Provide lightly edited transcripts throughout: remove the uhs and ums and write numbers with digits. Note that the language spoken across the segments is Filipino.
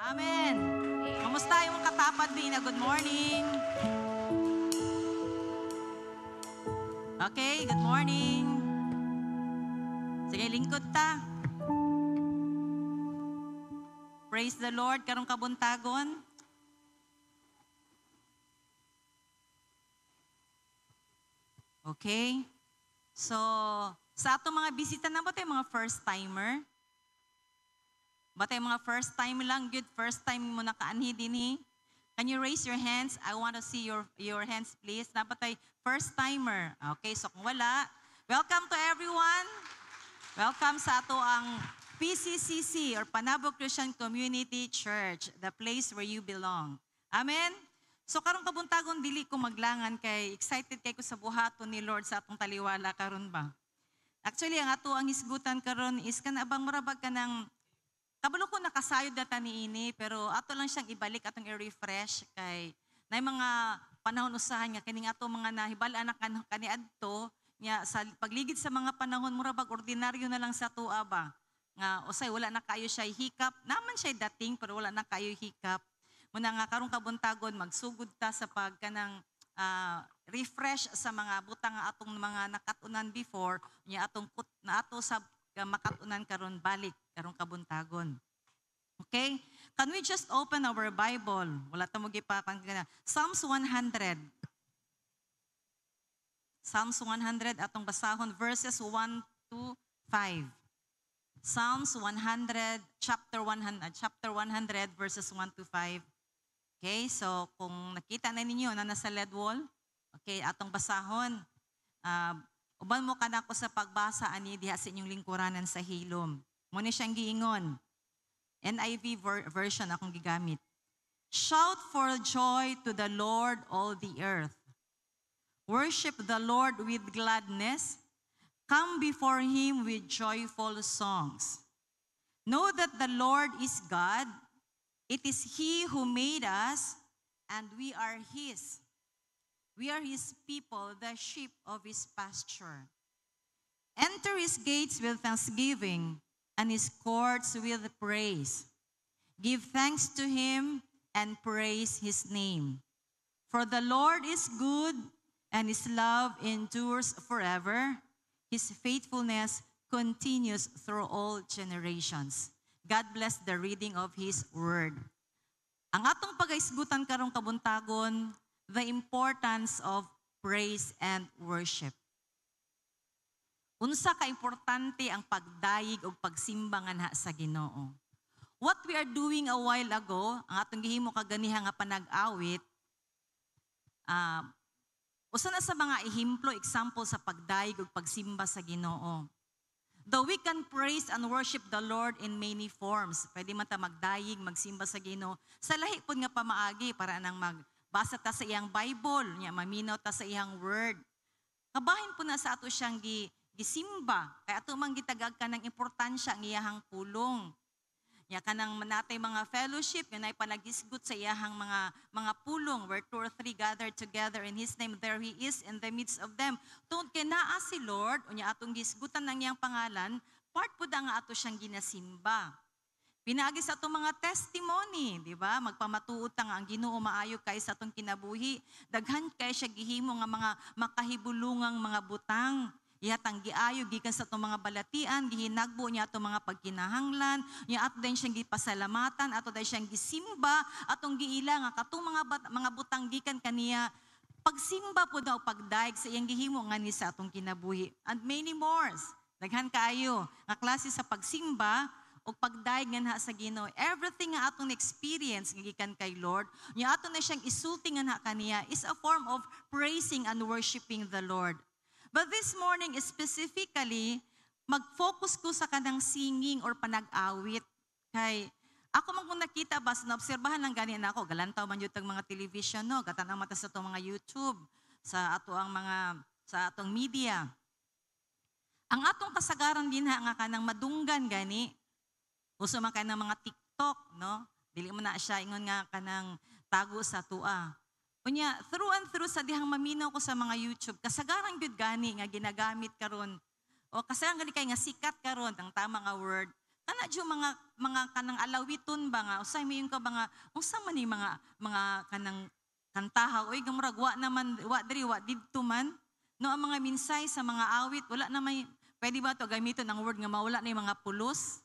Amen. Kamusta yung katapad, Bina? Good morning. Okay, good morning. Sige, lingkod ta. Praise the Lord, karong kabuntagon. Okay. So, sa atong mga bisita na ba tayo mga first timer? Ba tayo mga first time lang? Good, first time mo nakaanhi din eh. Can you raise your hands? I want to see your hands please. Dapat tayo first timer. Okay, so kung wala, welcome to everyone. Welcome sa ato ang PCCC or Panabo Christian Community Church, the place where you belong. Amen? So karong kabuntagon dili ko maglangan kay excited kay ko sa buhaton ni Lord sa atong taliwala karon ba. Actually ang ato ang isgutan karon is kanabang marabag ka ng kabalo ko nakasayod na taniini pero ato lang siyang ibalik atong i-refresh kay na mga panahon usahan nga kining ato mga nahibal-an na kaniadto nya sa pagligid sa mga panahon murabag ordinaryo na lang sa tuwa ba nga usay wala na kayo siya hikap naman siya dating pero wala na kayo hikap muna nga karong kabuntagon magsugod ta sa pagkanang refresh sa mga butang nga atong mga nakatunan before nya atong na ato sa makatunan karon balik karong kabuntagon. Okay? Can we just open our Bible? Wala ta mo gipakan Psalms 100. Psalms 100 atong basahon verses 1 to 5. Psalms 100 chapter 100 verses 1 to 5. Okay? So kung nakita na ninyo na nasa LED wall, okay, atong basahon. Uban mo kanako sa pagbasa ani diha sa inyong lingkuranan sa hilom. Mo ni siyang giingon. NIV version akong gigamit. Shout for joy to the Lord all the earth. Worship the Lord with gladness. Come before Him with joyful songs. Know that the Lord is God. It is He who made us, and we are His. We are His people, the sheep of His pasture. Enter His gates with thanksgiving and His courts with praise. Give thanks to Him and praise His name. For the Lord is good and His love endures forever. His faithfulness continues through all generations. God bless the reading of His word. Ang atong pagaisgutan karong kabuntagon, the importance of praise and worship. Unsa ka importante ang pagdayig o pagsimba nganha sa Ginoo. What we are doing a while ago, ang atong gihimo kaganiha nga panag-awit, usa na sa mga example sa pagdayig o pagsimba sa Ginoo. Though we can praise and worship the Lord in many forms, pwede man ta magdayig, magsimba sa Ginoo, sa lahi pod nga pamaagi para nang basa ta sa iyang Bible, nya maminaw ta sa iyang word. Kabahin po na sa ato siyang gisimba, kaya ato mang gitagag ka ng importansya ang iyahang pulong. Nya kanang manatay mga fellowship, yun ay panagisgot sa iyahang mga pulong, where 2 or 3 gathered together in His name, there He is in the midst of them. Tungod kay naa si Lord, unya atong gisgutan ng iyang pangalan, part po da nga ato siyang ginasimba. Pinaagi sa itong mga testimony, di ba? Magpamatuod ta nga ang Ginoo maayo kay sa itong kinabuhi. Daghan kay siya gihimo nga mga makahibulungang mga butang. Ihatang giayo gikan sa itong mga balatian, gihinagbo niya itong mga pagkinahanglan, niya ato din siyang gipasalamatan, ato din siyang gisimba, atong giila nga katong mga butang gikan kaniya, pagsimba po daw pagdaig sa iyang gihimo nga ni sa atong kinabuhi. And many more. Daghan kaayo nga klase sa pagsimba, o pagdaig nga sa Ginoo, everything nga atong experience nga gikan kay Lord, nya ato na siyang isulti nga kaniya is a form of praising and worshiping the Lord. But this morning specifically, mag-focus ko sa kanang singing or panag-awit. Kay ako man kung nakita ba, naobserbahan lang ganin ako, galantaw man yun mga television, no? Gatanang mata sa itong mga YouTube, sa atong media. Ang atong kasagaran din nga kanang madunggan gani, uso man ka ng mga TikTok, no? Dili mo na siya ingon nga kanang tago sa tua. Unya, through and through sa dihang maminaw ko sa mga YouTube, kasagaran gyud gani nga ginagamit karon o kasagaran gani kay nga sikat karon ang tama nga word. Ana jud mga kanang alawiton ba nga usay mayon ka ba nga unsa man ni mga kanang kantaha oy gamurag wa naman wa diri wa didto man no ang mga minsay sa mga awit wala na may pwede ba to gamiton ang word nga mawala na yung mga pulos.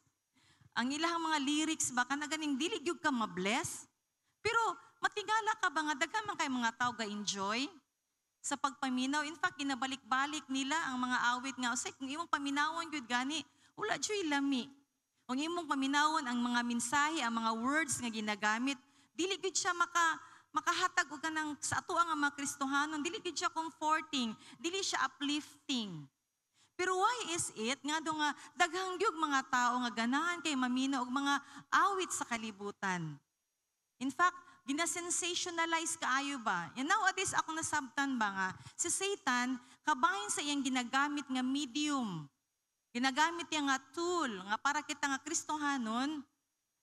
Ang ilahang mga lyrics ba kana ganing dili gyud ka mabless. Pero matigala ka ba nga daghan man kay mga tao ga enjoy sa pagpaminaw. In fact, ginabalik-balik nila ang mga awit nga usay kung imong paminawon gyud gani wala jud lami. Kung imong paminawon ang mga mensahe, ang mga words nga ginagamit, dili gyud siya makahatag og kanang sa ato ang mga Kristohanon, dili gyud siya comforting, dili siya uplifting. Pero why is it nga do nga daghang gyud mga tao nga ganahan kay maminaw og mga awit sa kalibutan. In fact, gina-sensationalize kaayo ba? And nowadays ako nasabtan ba nga si Satan kabahin sa iyang ginagamit nga medium. Ginagamit niya nga tool nga para kita nga Kristohanon,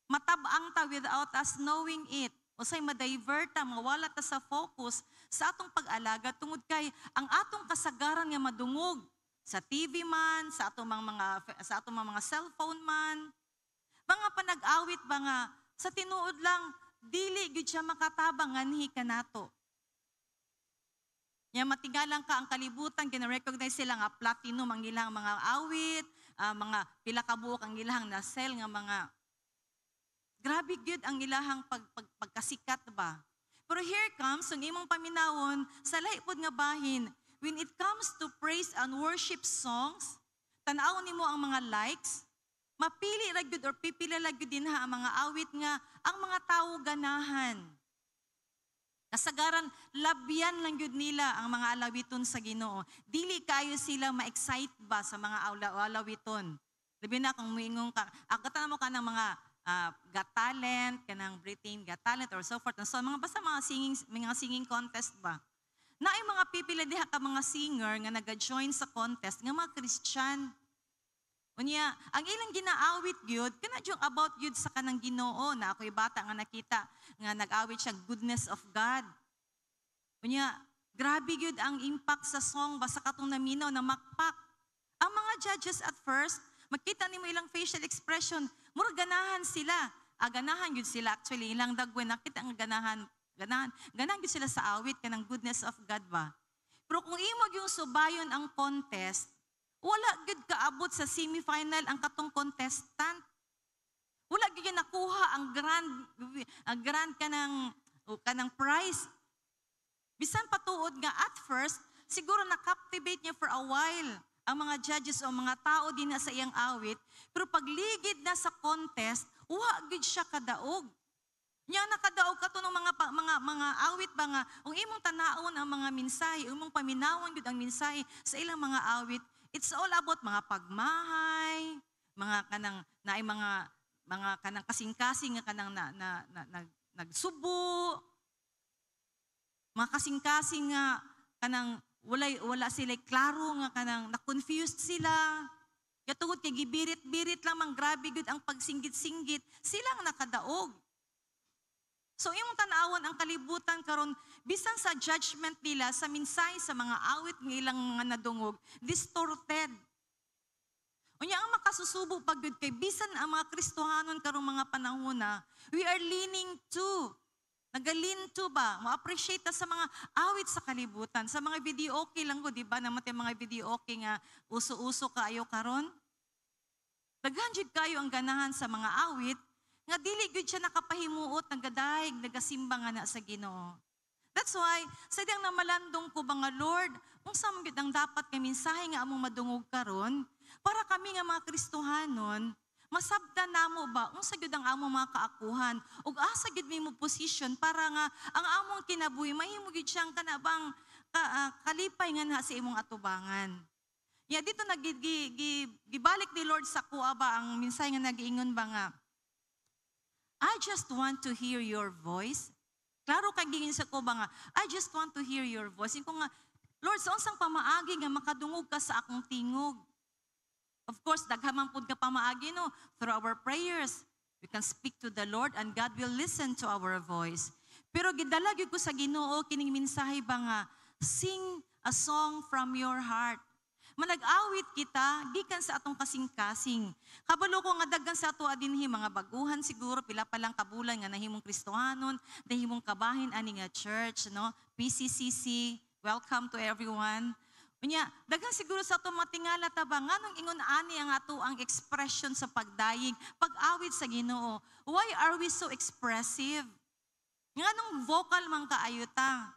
matabang ta without us knowing it. O say ma-divert ta, mawala ta sa focus sa atong pag-alaga tungod kay ang atong kasagaran nga madungog sa TV man, sa atong mga cellphone man. Mga panag-awit ba nga sa tinuod lang dili gyud siya makatabang nganhi kanato. Ya matigalang ka ang kalibutan, gina-recognize sila nga platinum ang ilang mga awit, mga pila ka buok ang ilang na sell nga mga grabe gyud ang ilahang pagkasikat ba. Pero here comes ang imong paminawon sa lahi pod nga bahin. When it comes to praise and worship songs, tan-aw nimo ang mga likes, mapili ra gyud or pipila ra gyud dinha ang mga awit nga ang mga tawo ganahan. Kasagaran, labyan lang yun nila ang mga alawiton sa Ginoo. Dili kayo sila ma-excite ba sa mga alawiton? Labi na kung muingong ka, agatan mo ka ng mga Got Talent, kanang Britain Got Talent or so forth. And so, basta mga singing contest ba? Na ay mga pipila diha ka mga singer nga nag-join sa contest, nga mga Christian. Unya, ang ilang ginaawit gyud kana yung about gyud sa kanang Ginoo na ako'y bata nga nakita nga nag-awit siya goodness of God. Unya, grabe gyud ang impact sa song basta katong naminaw na makpak. Ang mga judges at first, makita nimo ilang facial expression, mura ganahan sila. Ganahan gyud sila actually ilang dagway nakita ang ganahan gyud sila sa awit kanang goodness of God ba. Pero kung imo yung subayon ang contest, wala gid kaabot sa semifinal ang katong contestant. Wala gid nakuha ang grand kanang prize. Bisan patuod nga at first, siguro na-captivate niya for a while ang mga judges o mga tao din sa iyang awit, pero pagligid na sa contest, wa gid siya kadaog. Nya nakadaog kato ng mga awit ba nga, kung imong tanaon ang mga mensahe, imong paminawon gid ang mensahe sa ilang mga awit, it's all about mga pagmahay, mga kanang naay mga kanang kasing-kasing nga kanang nagsubo, mga kasing-kasing nga kanang wala sila klaro nga kanang na-confused sila. Katungod kay gibirit-birit lamang grabe gud ang pagsinggit-singgit, silang nakadaog. So imong tan-awon ang kalibutan karon bisan sa judgment nila sa mensahe sa mga awit ng ilang mga nadungog, distorted. Unya ang makasusubo pagud kay bisan ang mga Kristohanon karong mga panahon na, we are leaning to. Nagalin to ba? Ma-appreciate ta sa mga awit sa kalibutan, sa mga video okay lang ko, di ba? Naman mga video okay nga uso-uso kaayo karon. Daghan jud kayo ang ganahan sa mga awit nga dili gud siya nakapahimuot nagadayeg nagasimba nga na sa Ginoo. That's why sa diyang namalandong ko ba nga Lord, unsa man gyud ang dapat nga mensahe nga among madungog karon para kami nga mga Kristohanon masabdan namo ba unsa gyud ang among mga kaakuhan ug asa gyud mo position para nga ang among kinabuhi mahimo gyud siyang kanabang kalipay nga na sa imong atubangan. Ya dito gibalik ni Lord sa kuha ba ang mensahe nga nagiingon ba nga I just want to hear your voice. Klaro kay gingin sa ko ba nga, I just want to hear your voice. Ko nga, Lord, sa unsang pamaagi nga makadungog ka sa akong tingog. Of course, daghamang pud ka pamaagi no, through our prayers. We can speak to the Lord and God will listen to our voice. Pero gidala gyud ko sa Ginoo kining mensahe ba nga, sing a song from your heart. Manag-awit kita, gikan sa atong kasing-kasing. Kabalo ko nga daghan sa ato adinhi mga baguhan siguro, pila pa lang kabulan nga nahimong Kristohanon, nahimong kabahin ani nga church, no? PCCC, welcome to everyone. Unya, daghan siguro sa ato matingala ta ba nganong ingon ani ang ato ang expression sa pagdayig, pag-awit sa Ginoo. Why are we so expressive? Nganong vocal man kaayo ta?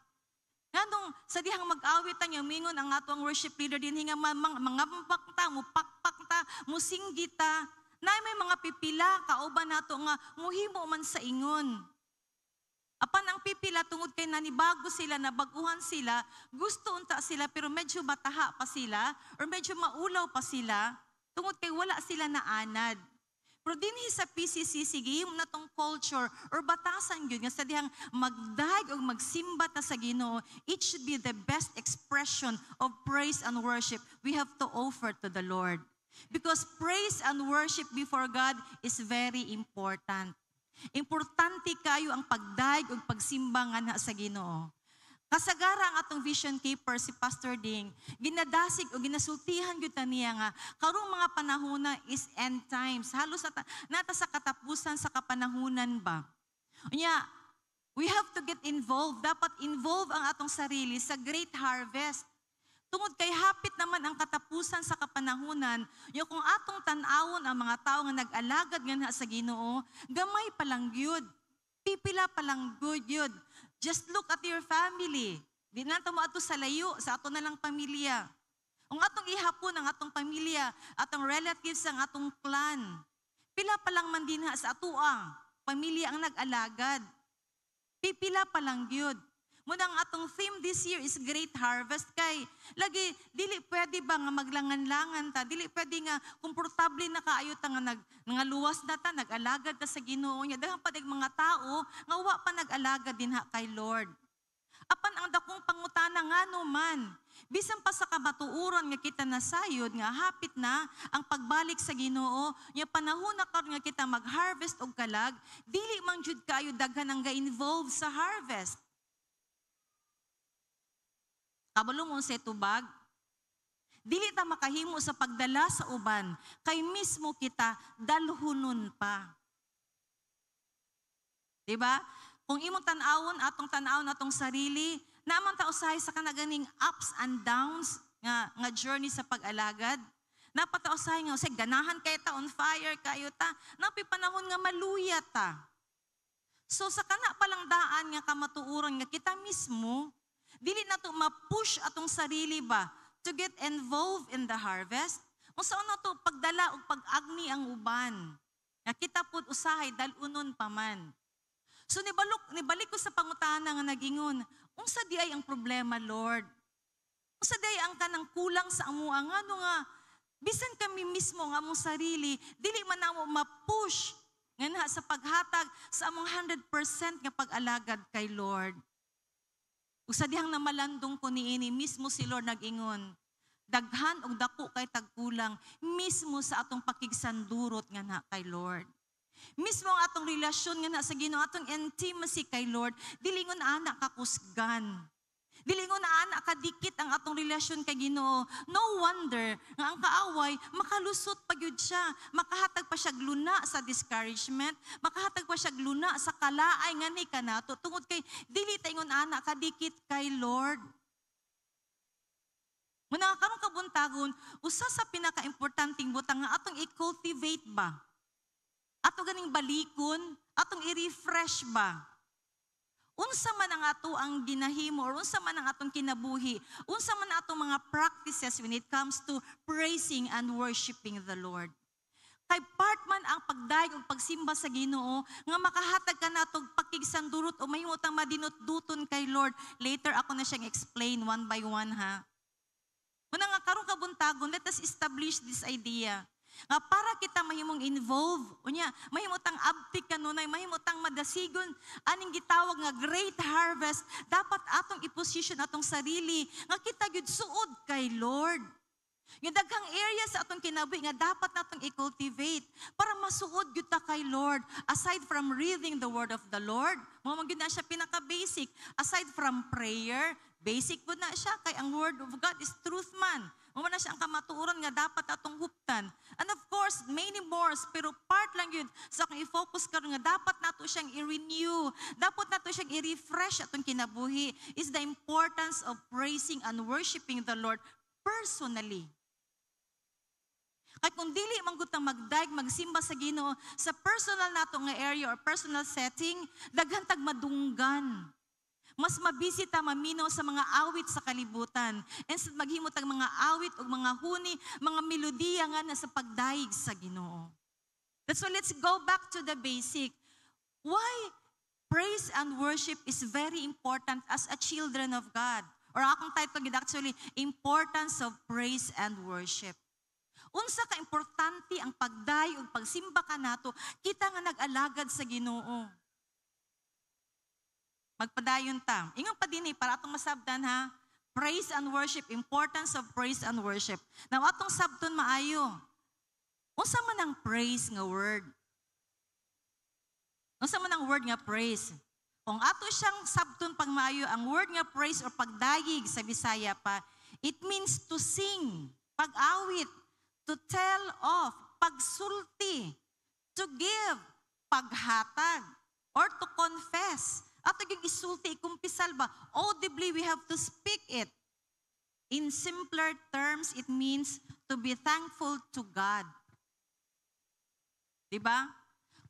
Nganong sa dihang mag-awit ta mingon ang ato ang worship leader din nga mangambak ta, mupakpak ta, musinggi ta. Nay may mga pipila kauban nato nga muhimo man sa ingon. Apan ang pipila tungod kay nanibago sila, nabaguhan sila, gusto unta sila pero medyo bataha pa sila or medyo maulaw pa sila tungod kay wala sila na anad. Pero dinhi sa PCCC, gihimo na tong culture or batasan yun, nga sa dihang magdayeg o magsimba ta sa Ginoo, it should be the best expression of praise and worship we have to offer to the Lord. Because praise and worship before God is very important. Importante kayo ang pagdayeg o pagsimba nga na sa Ginoo. Kasagara ang atong vision keeper, si Pastor Ding, ginadasig o ginasultihan gyud niya nga, karong mga panahona is end times. Halos nata sa katapusan sa kapanahunan ba. Unya, we have to get involved. Dapat involve ang atong sarili sa great harvest. Tungod kay hapit naman ang katapusan sa kapanahunan, yung kung atong tan-awon ang mga tao nga nag-alagad nga sa Ginoo, gamay pa lang gyud. Pipila pa lang gyud. Just look at your family. Di na mo ato sa layo, sa ato na lang pamilya. Kung atong ihapon ang atong pamilya, atong relatives ang atong clan, pila pa lang man din sa atuang pamilya ang nag-alagad. Pipila pa lang gyud. Muna ang atong theme this year is Great Harvest kay lagi dili pwede ba nga maglangan-langan ta, dili pwede nga komportable na kaayo ta nga luwas na ta, nag-alagad ta sa Ginoo niya. Daghang pa mga tao nga wa pa nag-alagad din kay Lord. Apan ang dakong pangutana ngano man, bisan pa sa kamatuoron nga kita nasayod nga hapit na ang pagbalik sa Ginoo, nya panahon na karon nga kita mag-harvest og kalag, dili man jud kayo daghan ang ga-involve sa harvest. Kabalo mo sa tubag, dili ta makahimo sa pagdala sa uban, kay mismo kita dalhunon pa. Diba? Kung imong tan-awon, atong sarili, naman ta usahay sa kanaganing ups and downs nga journey sa pag-alagad. Napata usahay nga, ganahan kayo ta, on fire kayo ta, napi panahon nga maluya ta. So sa kana palang daan nga kamatuuron nga kita mismo, dili na to ma-push atong sarili ba to get involved in the harvest? Kung saan na to pagdala o pag-agni ang uban. Nga kita po usahay dalunon pa man. So nibalik ko sa pangutana nga nagingon, unsa di ay ang problema, Lord? Unsa di ay ang kanang kulang sa amo ang ano nga, bisan kami mismo nga among sarili, dili man namo ma-push nga na sa paghatag sa among 100% nga pag-alagad kay Lord. Ug sa dihang namalandong ko niini, mismo si Lord nag-ingon, daghan og dako kay tagkulang, mismo sa atong pakigsandurot nga na kay Lord. Mismo ang atong relasyon nga na sa Ginoo, atong intimacy kay Lord, dilingon ana kakusgan. Dilingon na ana kadikit ang atong relasyon kay Ginoo. No wonder nga ang kaaway makalusot pa gyud siya, makahatag pa siya luna sa discouragement, makahatag pa siya luna sa kalaay nga ni kanato tungod kay dili ta ingon ana kadikit kay Lord. Muna karong kabuntagon, usa sa pinaka-importanting butang nga atong i-cultivate ba? Ato ganing balikon, atong i-refresh ba? Unsa man ang ato ang ginahimo or unsa man ang atong kinabuhi, unsa man atong mga practices when it comes to praising and worshiping the Lord. Kay part man ang pagdayeg ug pagsimba sa Ginoo nga makahatag ka natog pakigsandurot o mahimutang madinut-duton kay Lord. Later ako na siyang explain one by one ha. Muna nga karong kabuntagon, let us establish this idea. Nga para kita mahimong involve, unya, mahimutang abtik kanunay, mahimutang madasigon, aning gitawag nga great harvest, dapat atong i-position atong sarili, nga kita gyud suod kay Lord. Yung daghang area sa atong kinabuhi nga dapat natong i-cultivate para masuod gyud ta kay Lord. Aside from reading the word of the Lord, mo man gyud na siya pinaka-basic. Aside from prayer, basic gud na siya kay ang word of God is truth man. Mao na siya ang kamatuoran nga dapat atong huptan. And of course, many more, pero part lang yun sa akong i-focus karon nga dapat nato siyang i-renew, dapat nato siyang i-refresh atong kinabuhi is the importance of praising and worshiping the Lord personally. Kaya kung dili man gud magdaig magsimba sa Ginoo sa personal nato nga area or personal setting, daghan tag madunggan. Mas mabisi ta maminaw sa mga awit sa kalibutan. Instead maghimo tag mga awit o mga huni, mga melodiya nga na sa pagdaig sa Ginoo. That's why let's go back to the basic. Why praise and worship is very important as a children of God. Or akong title gid actually, importance of praise and worship. Unsa ka importante ang pagdayo ug pagsimba kanato, kita nga nag-alagad sa Ginoo. Magpadayon ta. Ingon pa dinhi para atong masabdan ha. Praise and worship, importance of praise and worship. Now atong sabton maayo. Unsa man ang praise nga word? Unsa man ang word nga praise? Kung ato siyang sabton pag maayo, ang word nga praise or pagdayig sa Bisaya pa, it means to sing, pag-awit, to tell of, pagsulti, to give, paghatag, or to confess. Ato yung isulti, ikumpisal ba? Audibly, we have to speak it. In simpler terms, it means to be thankful to God. Diba?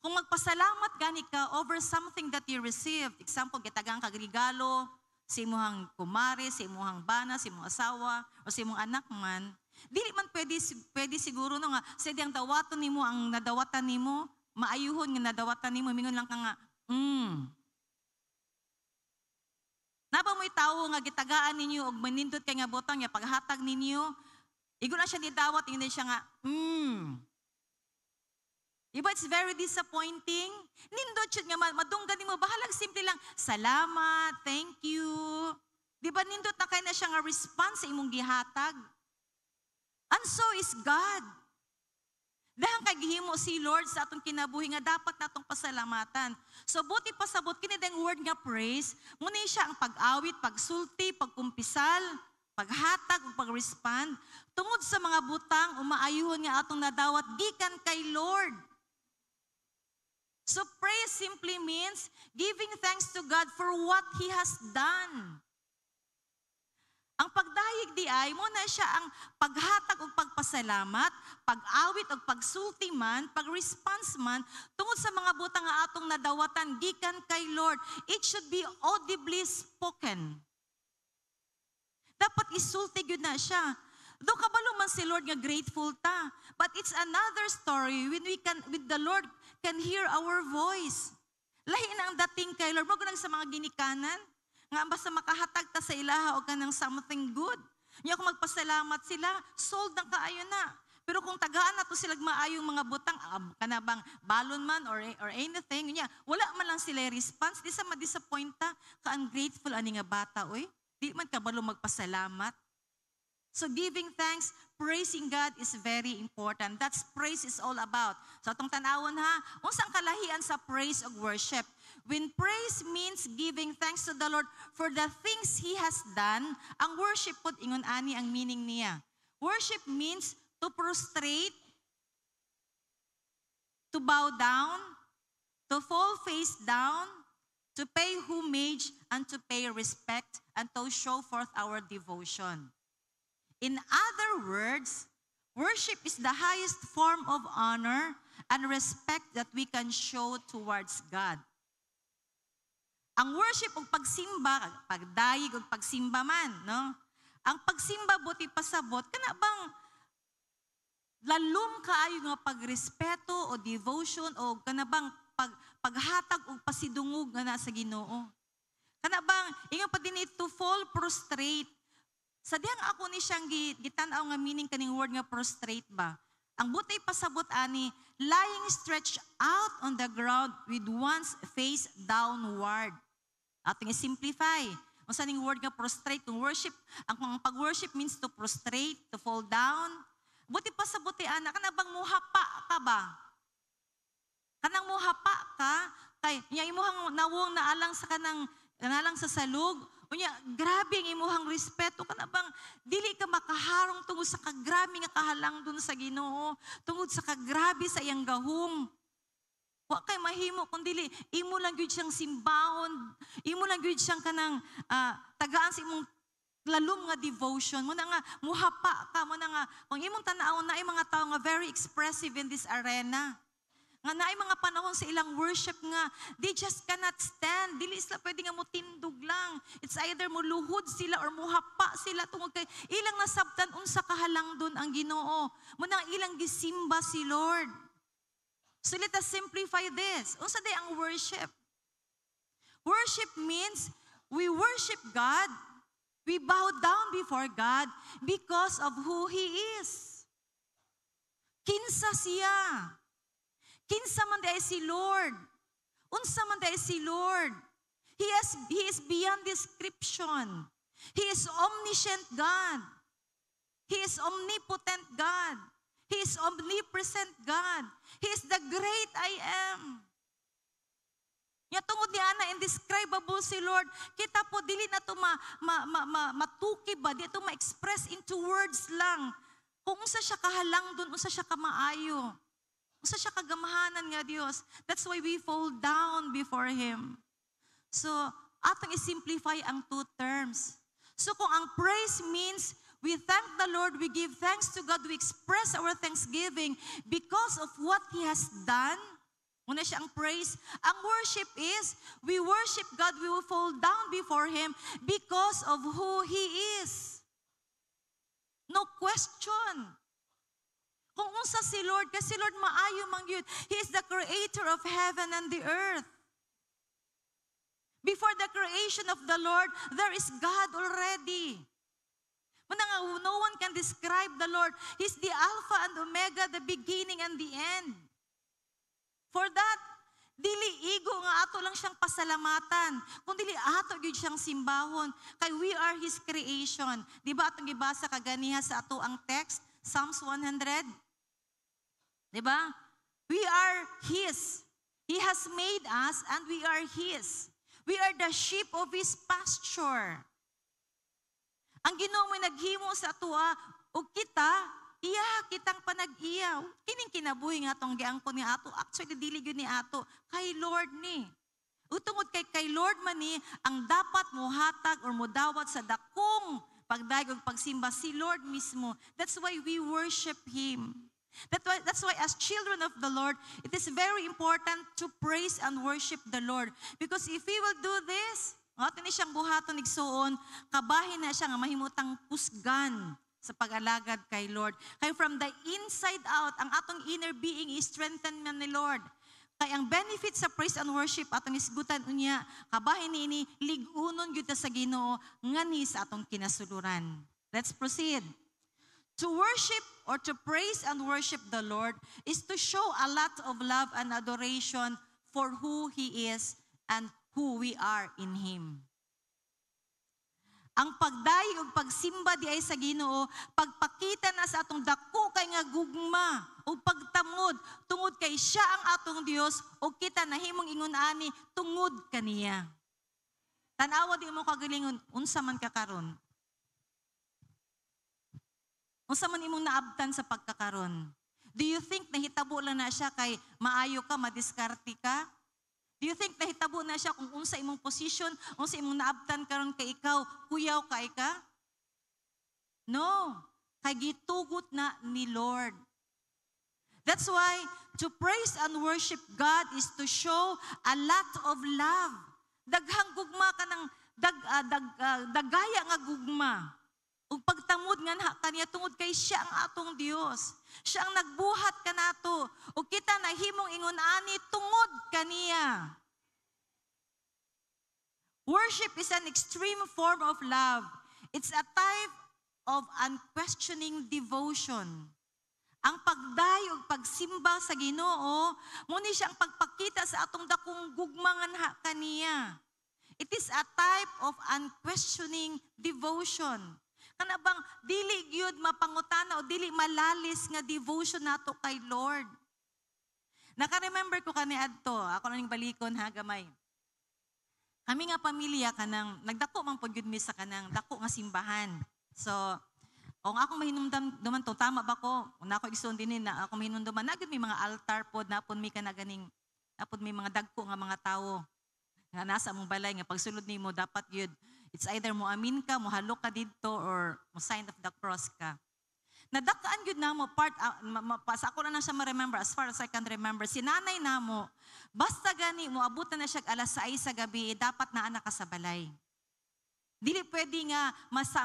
Kung magpasalamat gani ka over something that you received, example, gitagang kagregalo, sa imuhang kumare, sa imuhang bana, sa imuhang asawa, o sa imuhang anak man, dili man pwede siguro no nga, sa diyang dawaton nimo ang nadawatan nimo, maayuhon nga nadawatan nimo, mingon lang ka nga, Napa mo'y tao nga gitagaan ninyo og manindot kay nga butang nga paghatag ninyo, igo na siya nidawat, ingon siya nga, Diba it's very disappointing? Nindot siya nga madunggan nimo, bahalag simple lang, salamat, thank you. Diba nindot na kay na siya nga response sa imong gihatag? And so is God. Dahang kay gihimo si Lord sa atong kinabuhi nga dapat natong pasalamatan. So buti pasabot kini dang word nga praise, muna siya ang pag-awit, pagsulti, pagkumpisal, paghatag ug pag-respond tungod sa mga butang o maayuhon nga atong nadawat gikan kay Lord. So praise simply means giving thanks to God for what He has done. Ang pagdayeg di ay muna siya ang paghatag o pagpasalamat, pag-awit o pagsulti man, pag-response man, tungod sa mga butang nga atong nadawatan, gikan kay Lord. It should be audibly spoken. Dapat isulti yun na siya. Though kabalo man si Lord nga grateful ta, but it's another story when the Lord can hear our voice. Lahi na ang dating kay Lord. Magunang sa mga ginikanan, nga basta makahatag ta sa ilaha o kanang something good. Nya kung magpasalamat sila, sold ang kaayo na. Pero kung tagaan na to sila maayong mga butang, kanabang balon man or anything, nya wala man lang sila response, di sa ma-disappoint ta, ka-ungrateful ani nga bata, oy. Di man kabalo magpasalamat. So giving thanks, praising God is very important. That's praise is all about. So atong tanawon ha, unsang kalahian sa praise ug worship? When praise means giving thanks to the Lord for the things He has done, ang worship pod ingon ani ang meaning niya. Worship means to prostrate, to bow down, to fall face down, to pay homage, and to pay respect, and to show forth our devotion. In other words, worship is the highest form of honor and respect that we can show towards God. Ang worship o pagsimba, pagdayig o pagsimba man, no? Ang pagsimba buti pasabot, kana bang lalum kaayo nga pagrespeto o devotion o kana bang paghatag o pasidungog nga nasa Ginoo. Kana bang ingon pa din to fall prostrate. Sa dihang ako ni siyang gitan-aw nga meaning kaning word nga prostrate ba. Ang butay pasabot ani lying stretched out on the ground with one's face downward. Ating i-simplify. Unsa ning word nga prostrate, kung worship, ang pag-worship means to prostrate, to fall down. Buti pasabot ana kana bang muhapa ka ba? Kanang muhapa ka kay nya imuhang nawong naalang sa kanang nalang sa salug Unya, grabe ang imuhang respeto ka na bang dili ka makaharong tungod sa kagrabe nga kahalang dun sa Ginoo, tungod sa kagrabe sa iyang gahom. Wa kay mahimo kung dili imo lang gyud siyang simbahon, imo lang gyud siyang kanang tagaan sa imong lalom nga devotion mo na nga muhapa ka mo na nga kung imong tan-awon na ay mga tao nga very expressive in this arena. Nga naay mga panahon sa ilang worship nga, they just cannot stand. Dili sila pwede nga mutindog lang. It's either muluhod sila or muhapa sila tungod kay ilang nasabtan unsa kahalang doon ang Ginoo. Muna ilang gisimba si Lord. So let us simplify this. Unsa day ang worship? Worship means we worship God. We bow down before God because of who He is. Kinsa siya? Kinsa man day si Lord? Unsa man day si Lord? He is beyond description. He is omniscient God. He is omnipotent God. He is omnipresent God. He is the great I am. Nya tungod ni ana indescribable si Lord, kita po dili na to matuki ba, di to ma-express into words lang. Kung unsa siya kahalang dun, unsa siya kamaayo. Usa siya kagamahanan nga Dios. That's why we fall down before Him. So, atong i-simplify ang two terms. So, kung ang praise means we thank the Lord, we give thanks to God, we express our thanksgiving because of what He has done. Una siya ang praise. Ang worship is, we worship God, we will fall down before Him because of who He is. No question. Kung unsa si Lord, kasi Lord maayo man gyud. He is the creator of heaven and the earth. Before the creation of the Lord, there is God already. Manang no one can describe the Lord. He's the Alpha and Omega, the beginning and the end. For that, dili igo nga ato lang siyang pasalamatan, kung dili ato gyud siyang simbahon, kay we are His creation. Di ba atong gibasa kaganiha sa ato ang text, Psalms 100? Diba? We are His. He has made us and we are His. We are the sheep of His pasture. Ang Ginoo mo'y naghimo sa atua, ug kita, iya kitang panag-iya. Kining kinabuhi nga tong giangkon ni ato. Actually, dili gyud ni ato. Kay Lord ni. Utungod kay Lord man ni, ang dapat mohatag or modawat sa dakong pagdaig ug pagsimba si Lord mismo. That's why we worship Him. That's why as children of the Lord, it is very important to praise and worship the Lord. Because if we will do this, ato ni siyang buhaton igsuon, kabahin na siya nga mahimutang kusgan sa pag-alagad kay Lord. Kaya from the inside out, ang atong inner being is strengthened man ni Lord. Kaya ang benefit sa praise and worship atong isgutan unya, kabahin ni ligunon gyud ta sa Ginoo ngani sa atong kinasuluran. Let's proceed. To worship or to praise and worship the Lord is to show a lot of love and adoration for who He is and who we are in Him. Ang pagdayo ug pagsimba di ay sa Ginoo, pagpakita na sa atong dako kay nga gugma ug pagtamod tungod kay siya ang atong Dios ug kita nahimong ingon ani tungod kaniya. Tan-awa di mo kagalingon unsa man ka karon. Unsa man imong naabtan sa pagkakaron? Do you think nahitabo lang na siya kay maayo ka, madiskarte ka? Do you think nahitabo na siya kung unsa imong position, unsa imong naabtan karon kay ikaw, kuyaw kay ka? No. Kay gitugot na ni Lord. That's why to praise and worship God is to show a lot of love. Daghang gugma ka ng dagaya nga gugma. Ug pagtamod nga kaniya tungod kay siya ang atong Dios. Siya ang nagbuhat kanato. Ug kita nahimong ingon ani tungod kaniya. Worship is an extreme form of love. It's a type of unquestioning devotion. Ang pagdayo ug pagsimba sa Ginoo, mo ni siya ang pagpakita sa atong dakong gugmangan kaniya. It is a type of unquestioning devotion. Kana bang dili gyud mapangutana o dili malalis nga devotion nato kay Lord. Naka-remember ko kani adto, ako lang balikon ha gamay. kami nga pamilya kanang nagdako man pud gyud mi sa kanang dako nga simbahan. So, kung akong mahinumdam duman to, tama ba ko? Kung ako igsoon din na ako mahinumduman, na gyud may mga altar pod, napon mi kanaganing, napon mi mga dagko nga mga tawo nga nasa mong balay nga pagsulod nimo dapat gyud it's either mo amin ka, mo halok ka didto or mo sign of the cross ka. Nadakaan gyud namo part sa ako na siya ma-remember as far as I can remember. Si nanay namo basta gani mo abutan na siya alas 6 sa gabi, dapat naa na ka sa balay. Dili pwede nga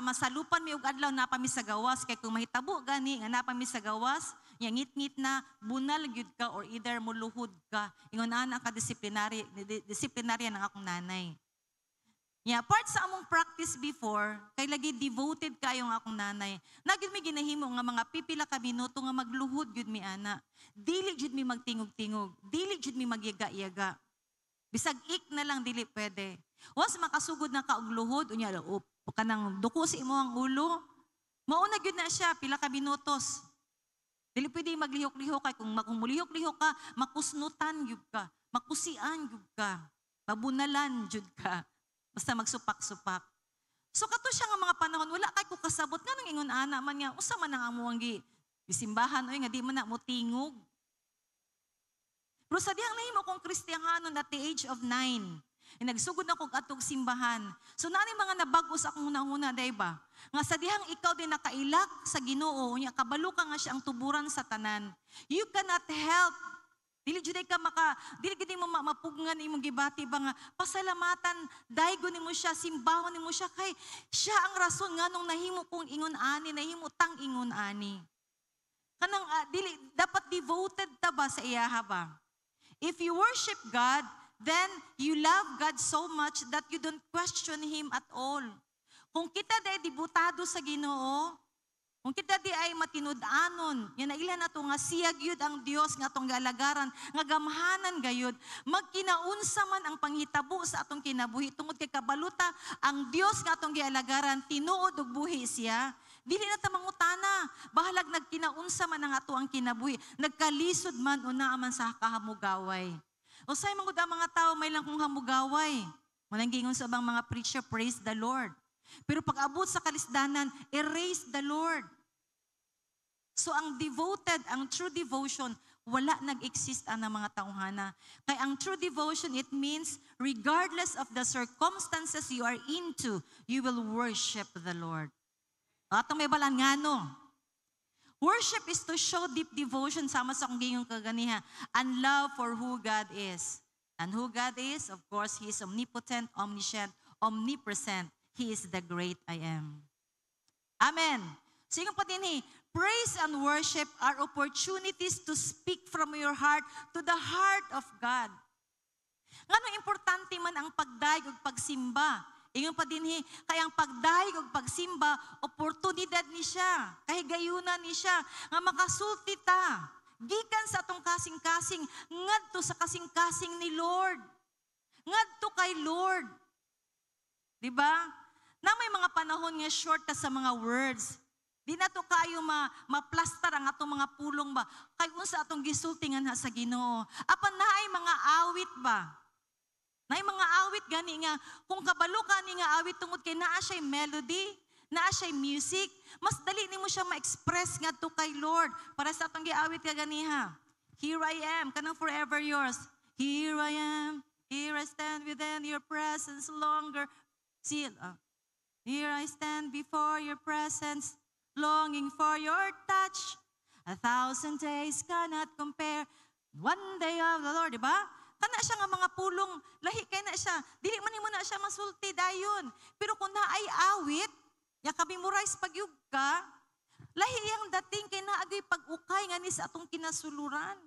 masalupan mi og adlaw na pa mi sa gawas kay kung mahitabo gani nga na pa mi sa gawas, nya ngit-ngit na bunal gyud ka or either muluhod ka. Ingon ana ka disiplinarya ng akong nanay. Yeah, part sa among practice before, kay lagi devoted kayong akong nanay. Nagyud mi ginahimo nga mga pipila ka minuto nga magluhod gyud mi ana. Dili gyud mi magtingog-tingog, dili gyud mi magyaga-yaga. Bisag ik na lang dili pwede. Once makasugod na ka og luhod, unya kanang duko sa imo ang ulo, mauna gyud na siya pila ka minutos. Dili pwede maglihok-lihok kay kung mulihok-lihok ka, makusnutan gyud ka, makusian gyud ka, pabunalan gyud ka. Basta magsupak-supak. So kato siya nga mga panahon, wala kay ko kasabot nga nang ingon ana man nga usa man ang amuang gisimbahan oy nga di man na mo tingog. Pero sa dihang nahimo kong Kristiyahanon at the age of 9, nagsugod na kog atog simbahan. So nani mga nabag-o sa akong una-una, day ba? Nga sa dihang ikaw din nakailak sa Ginoo, nya kabalo ka nga siya ang tuburan sa tanan. You cannot help. Dili jud ka dili gid mo mapugngan imong gibati ba nga pasalamatan, daygon nimo siya, simbahon nimo siya kay siya ang rason nganong nahimo kong ingon ani, nahimo tang ingon ani. Kanang dili dapat devoted ta ba sa iyaha ba? If you worship God, then you love God so much that you don't question Him at all. Kung kita day dibutado sa Ginoo, kung kita di ay matinud-anon, yan na ilan na to nga siyag yun ang Diyos nga atong galagaran, nga gamhanan gayud, magkinaunsa man ang panghitabo sa atong kinabuhi, tungod kay kabaluta, ang Diyos nga atong gialagaran, tinuod og buhi siya, dili na ta mangutana, bahalag nagkinaunsa man ang ato ang kinabuhi, nagkalisod man o naaman sa kahamugaway. O say mangud ang mga tao, may lang kong hamugaway. Mananggingon sa bang mga preacher, praise the Lord. Pero pag abot sa kalisdanan, erase the Lord. So ang devoted, ang true devotion, wala nag-exist ang mga tauhana. Kaya ang true devotion, it means regardless of the circumstances you are into, you will worship the Lord. Atong may balan nga no. Worship is to show deep devotion sama sa kong gingong kaganiha and love for who God is. And who God is, of course, He is omnipotent, omniscient, omnipresent. He is the great I am. Amen. So yung pa din praise and worship are opportunities to speak from your heart to the heart of God. Ngano importante man ang pagdaig ug pagsimba. Ingon pa din kaya ang pagdaig ug pagsimba, oportunidad ni siya, kahigayunan ni siya, nga makasulti ta, gikan sa atong kasing-kasing, ngadto sa kasing-kasing ni Lord. Ngadto kay Lord. Diba? Na may mga panahon nga short ka sa mga words. Di na to kayo maplastar ang atong mga pulong ba? Kay unsa atong gisultingan ha sa Ginoo. Apan naay mga awit ba? Naay mga awit gani nga kung kabalo ka ni nga awit tungod kay naa siya melody, naa siya music, mas dali nimo siya ma-express ngadto kay Lord para sa atong giawit ka ganiha. Here I am, kanang forever yours. Here I am, here I stand within your presence longer. See, here I stand before your presence, longing for your touch. 1,000 days cannot compare one day of the Lord, diba? Kana siya nga mga pulong, lahi kay na siya. Dili man mo na siya masulti dayon. Pero kung naay awit, ya ka-memorize pagyug ka, lahi yang dating kay naagay pag-ukay nga ni sa atong kinasuluran.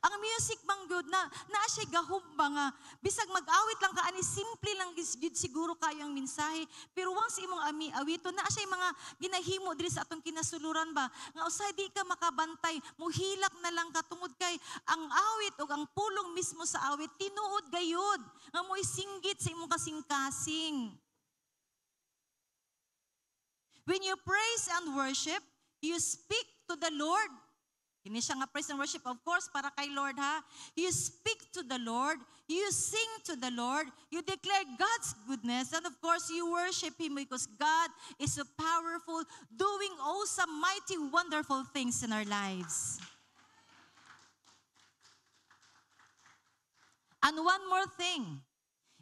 Ang music bang good na siya gahumba nga bisag mag-awit lang ka ani simple lang gid siguro kayo ang mensahe pero once imong awito na siya mga ginahimo diri sa atong kinasuluran ba nga usay di ka makabantay muhilak na lang ka tungod kay ang awit o ang pulong mismo sa awit tinuod gayud nga mo'y singgit sa imong kasing-kasing. When you praise and worship, you speak to the Lord. Kini siya nga praise and worship, of course, para kay Lord ha. You speak to the Lord, you sing to the Lord, you declare God's goodness, and of course, you worship Him because God is so powerful, doing awesome, mighty, wonderful things in our lives. And one more thing,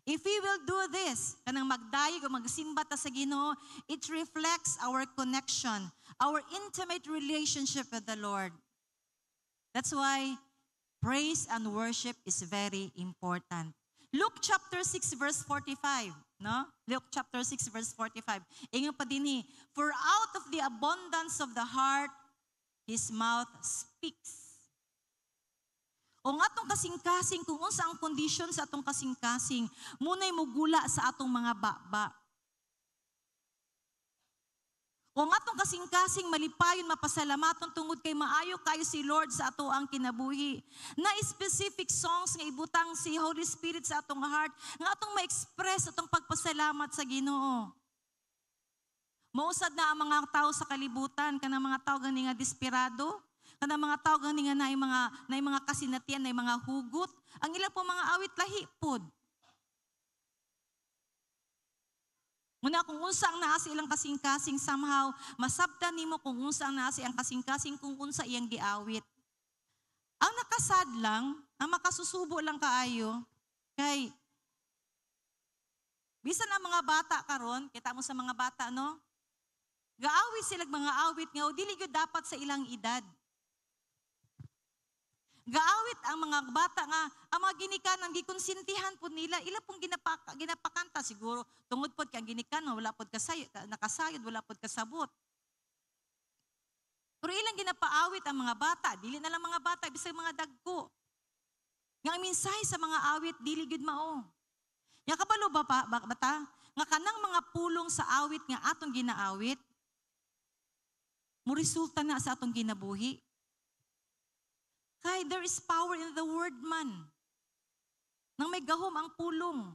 if we will do this, kanang magdayeg o magsimba ta sa Ginoo, it reflects our connection, our intimate relationship with the Lord. That's why praise and worship is very important. Luke chapter 6 verse 45, no? Luke chapter 6 verse 45. Ingon pa dinhi, for out of the abundance of the heart, his mouth speaks. O nga atong kasing-kasing, kung unsa ang condition sa atong kasing-kasing, muna'y mugula sa atong mga baba. O nga atong kasing-kasing, malipayon, mapasalamaton tungod kay maayo kayo si Lord sa ato ang kinabuhi. Na specific songs nga ibutang si Holy Spirit sa atong heart, nga atong ma-express atong pagpasalamat sa Ginoo. Mausad na ang mga tao sa kalibutan, kanang mga tao gani nga desperado, kanang mga tao gani nga naay mga kasinatian, naay mga hugot, ang ilang po mga awit lahi pod. Muna kung unsa ang naa sa ilang kasing-kasing somehow, masabtan nimo kung unsa ang naa sa iyang kasing-kasing kung unsa iyang giawit. Ang nakasad lang, ang makasusubo lang kaayo, kay bisan ang mga bata karon, kita mo sa mga bata, no? Gaawit sila mga awit nga, o dili gyud dapat sa ilang edad. Gaawit ang mga bata nga, ang mga ginikanan, gikonsintihan po nila, ila pong ginapakanta, siguro, tungod po kang ginikanan, wala po nakasayod, wala po kasabot. Pero ilang ginapaawit ang mga bata, dili na lang mga bata, bisag mga dagko. Nga ang minsay sa mga awit, dili gud mao. Nga kabalo ba bata? Nga kanang mga pulong sa awit nga atong ginaawit, mo resulta na sa atong ginabuhi. Kay there is power in the word man. Nang may gahom ang pulong.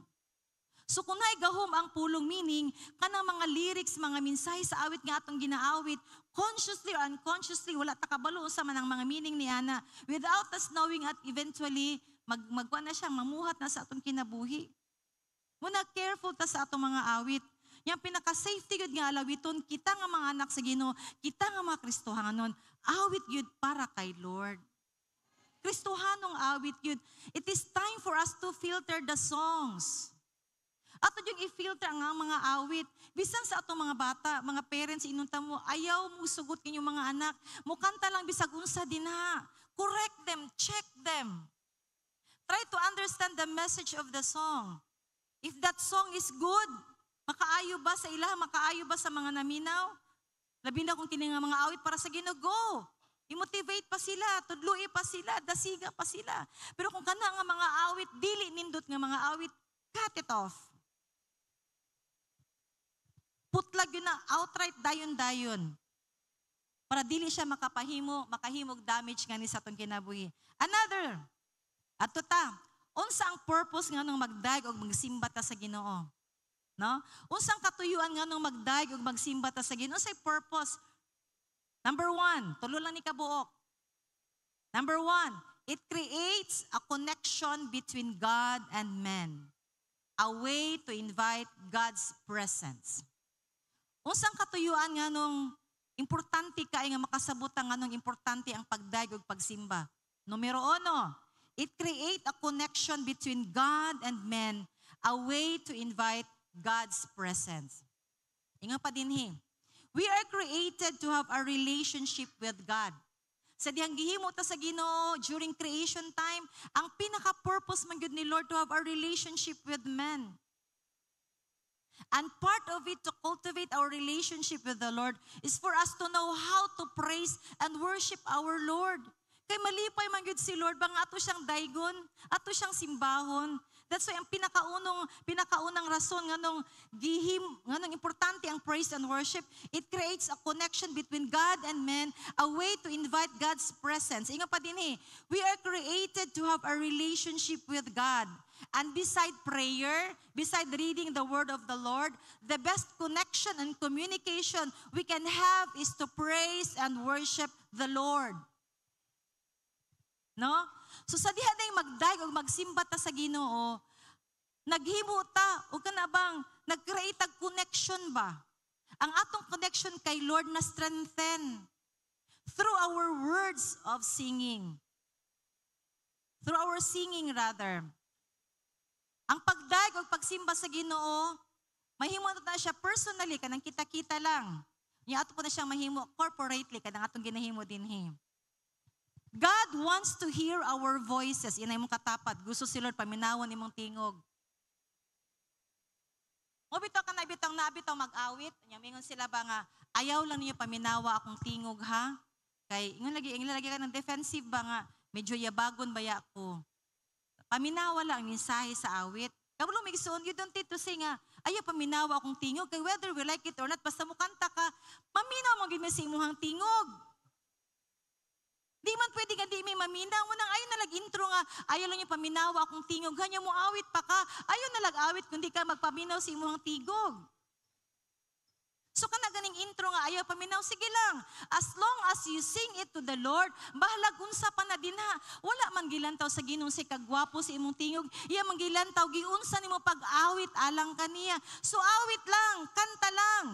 So kung naay gahom ang pulong, meaning, kanang mga lyrics, mga mensahe sa awit nga atong ginaawit, consciously or unconsciously, wala takabalo sa man ang mga meaning ni Ana, without us knowing at eventually, magkuha na siya, mamuhat na sa atong kinabuhi. Muna careful ta sa atong mga awit. Yang pinaka-safety yun nga alawiton, kita nga mga anak sa Ginoo, kita nga mga Kristohanon, awit yun para kay Lord. Kristohanong awit yun. It is time for us to filter the songs. At yung i-filter ang mga awit. Bisan sa atong mga bata, mga parents, inunta mo, ayaw mo sugot kinyong mga anak. Mukanta lang bisag unsa din ha. Correct them, check them. Try to understand the message of the song. If that song is good, makaayo ba sa ila? Makaayo ba sa mga naminaw? Labi na kung kini nga mga awit para sa Ginoo, go! I-motivate pa sila, tudloi pa sila, dasiga pa sila. Pero kung kana nga mga awit, dili nindot nga mga awit, cut it off. Putlag yun na, outright dayon-dayon. Para dili siya makahimog damage nga ni sa atong kinabuhi. Another, ato ta, unsa ang purpose nga nung magdaig o magsimba ta sa Ginoo? No? Unsang katuyuan nga nung magdaig o magsimba ta sa Ginoo? Unsay purpose? Number 1, tulo lang ni kabuok. Number 1, it creates a connection between God and man. A way to invite God's presence. Unsang katuyuan nga nung importante ka nga makasabutan nga nung importante ang pagdaig o pagsimba. Numero 1, it creates a connection between God and man. A way to invite God's presence. Inga pa dinhi. We are created to have a relationship with God. Sa dihang gihimo ta sa Ginoo during creation time, ang pinaka-purpose man gyud ni Lord to have a relationship with man. And part of it to cultivate our relationship with the Lord is for us to know how to praise and worship our Lord. Kay malipay man gyud si Lord bang ato siyang daygon, ato siyang simbahon. That's why ang pinakaunang rason nganong importante ang praise and worship, it creates a connection between God and man, a way to invite God's presence. Inga pa dinhi, we are created to have a relationship with God. And beside prayer, beside reading the word of the Lord, the best connection and communication we can have is to praise and worship the Lord. No? So sa diha na magdayeg o magsimba ta sa Ginoo, naghimo ta o kana bang nag-create tag connection ba? Ang atong connection kay Lord na strengthen through our words of singing. Through our singing rather. Ang pagdayeg o pagsimba sa Ginoo, mahimo na siya personally kanang kita-kita lang. Nya ato po na siyang mahimo corporately kanang atong ginahimo dinhi. God wants to hear our voices. Inay mong katapat. Gusto si Lord paminawon imong tingog. Mo bitaw ka na bitaw mag-awit. Mingon sila ba nga ayaw lang niyo paminawa akong tingog ha? Kay ingon lagi ka ng defensive ba nga medyo yabagon baya ko. Paminawa lang ang mensahe sa awit. Kabalo may gisuon, you don't need to say nga ayaw paminawa akong tingog kay whether we like it or not basta mo kanta ka, paminaw mo gid sa imong tingog. Di man pwede nga di may maminaw mo nang ayaw na lag-intro nga, ayaw lang yung paminawa akong tingog, ganyan mo awit pa ka, ayaw na lag-awit kundi ka magpaminaw sa imong tingog. So ka na ganing intro nga, ayaw paminaw, sige lang. As long as you sing it to the Lord, bahalag unsa pa na din ha. Wala man gilantaw sa Ginoo si kagwapo sa imong tingog, iya man gilantaw giunsa nimo pag-awit alang kaniya. So awit lang, kanta lang.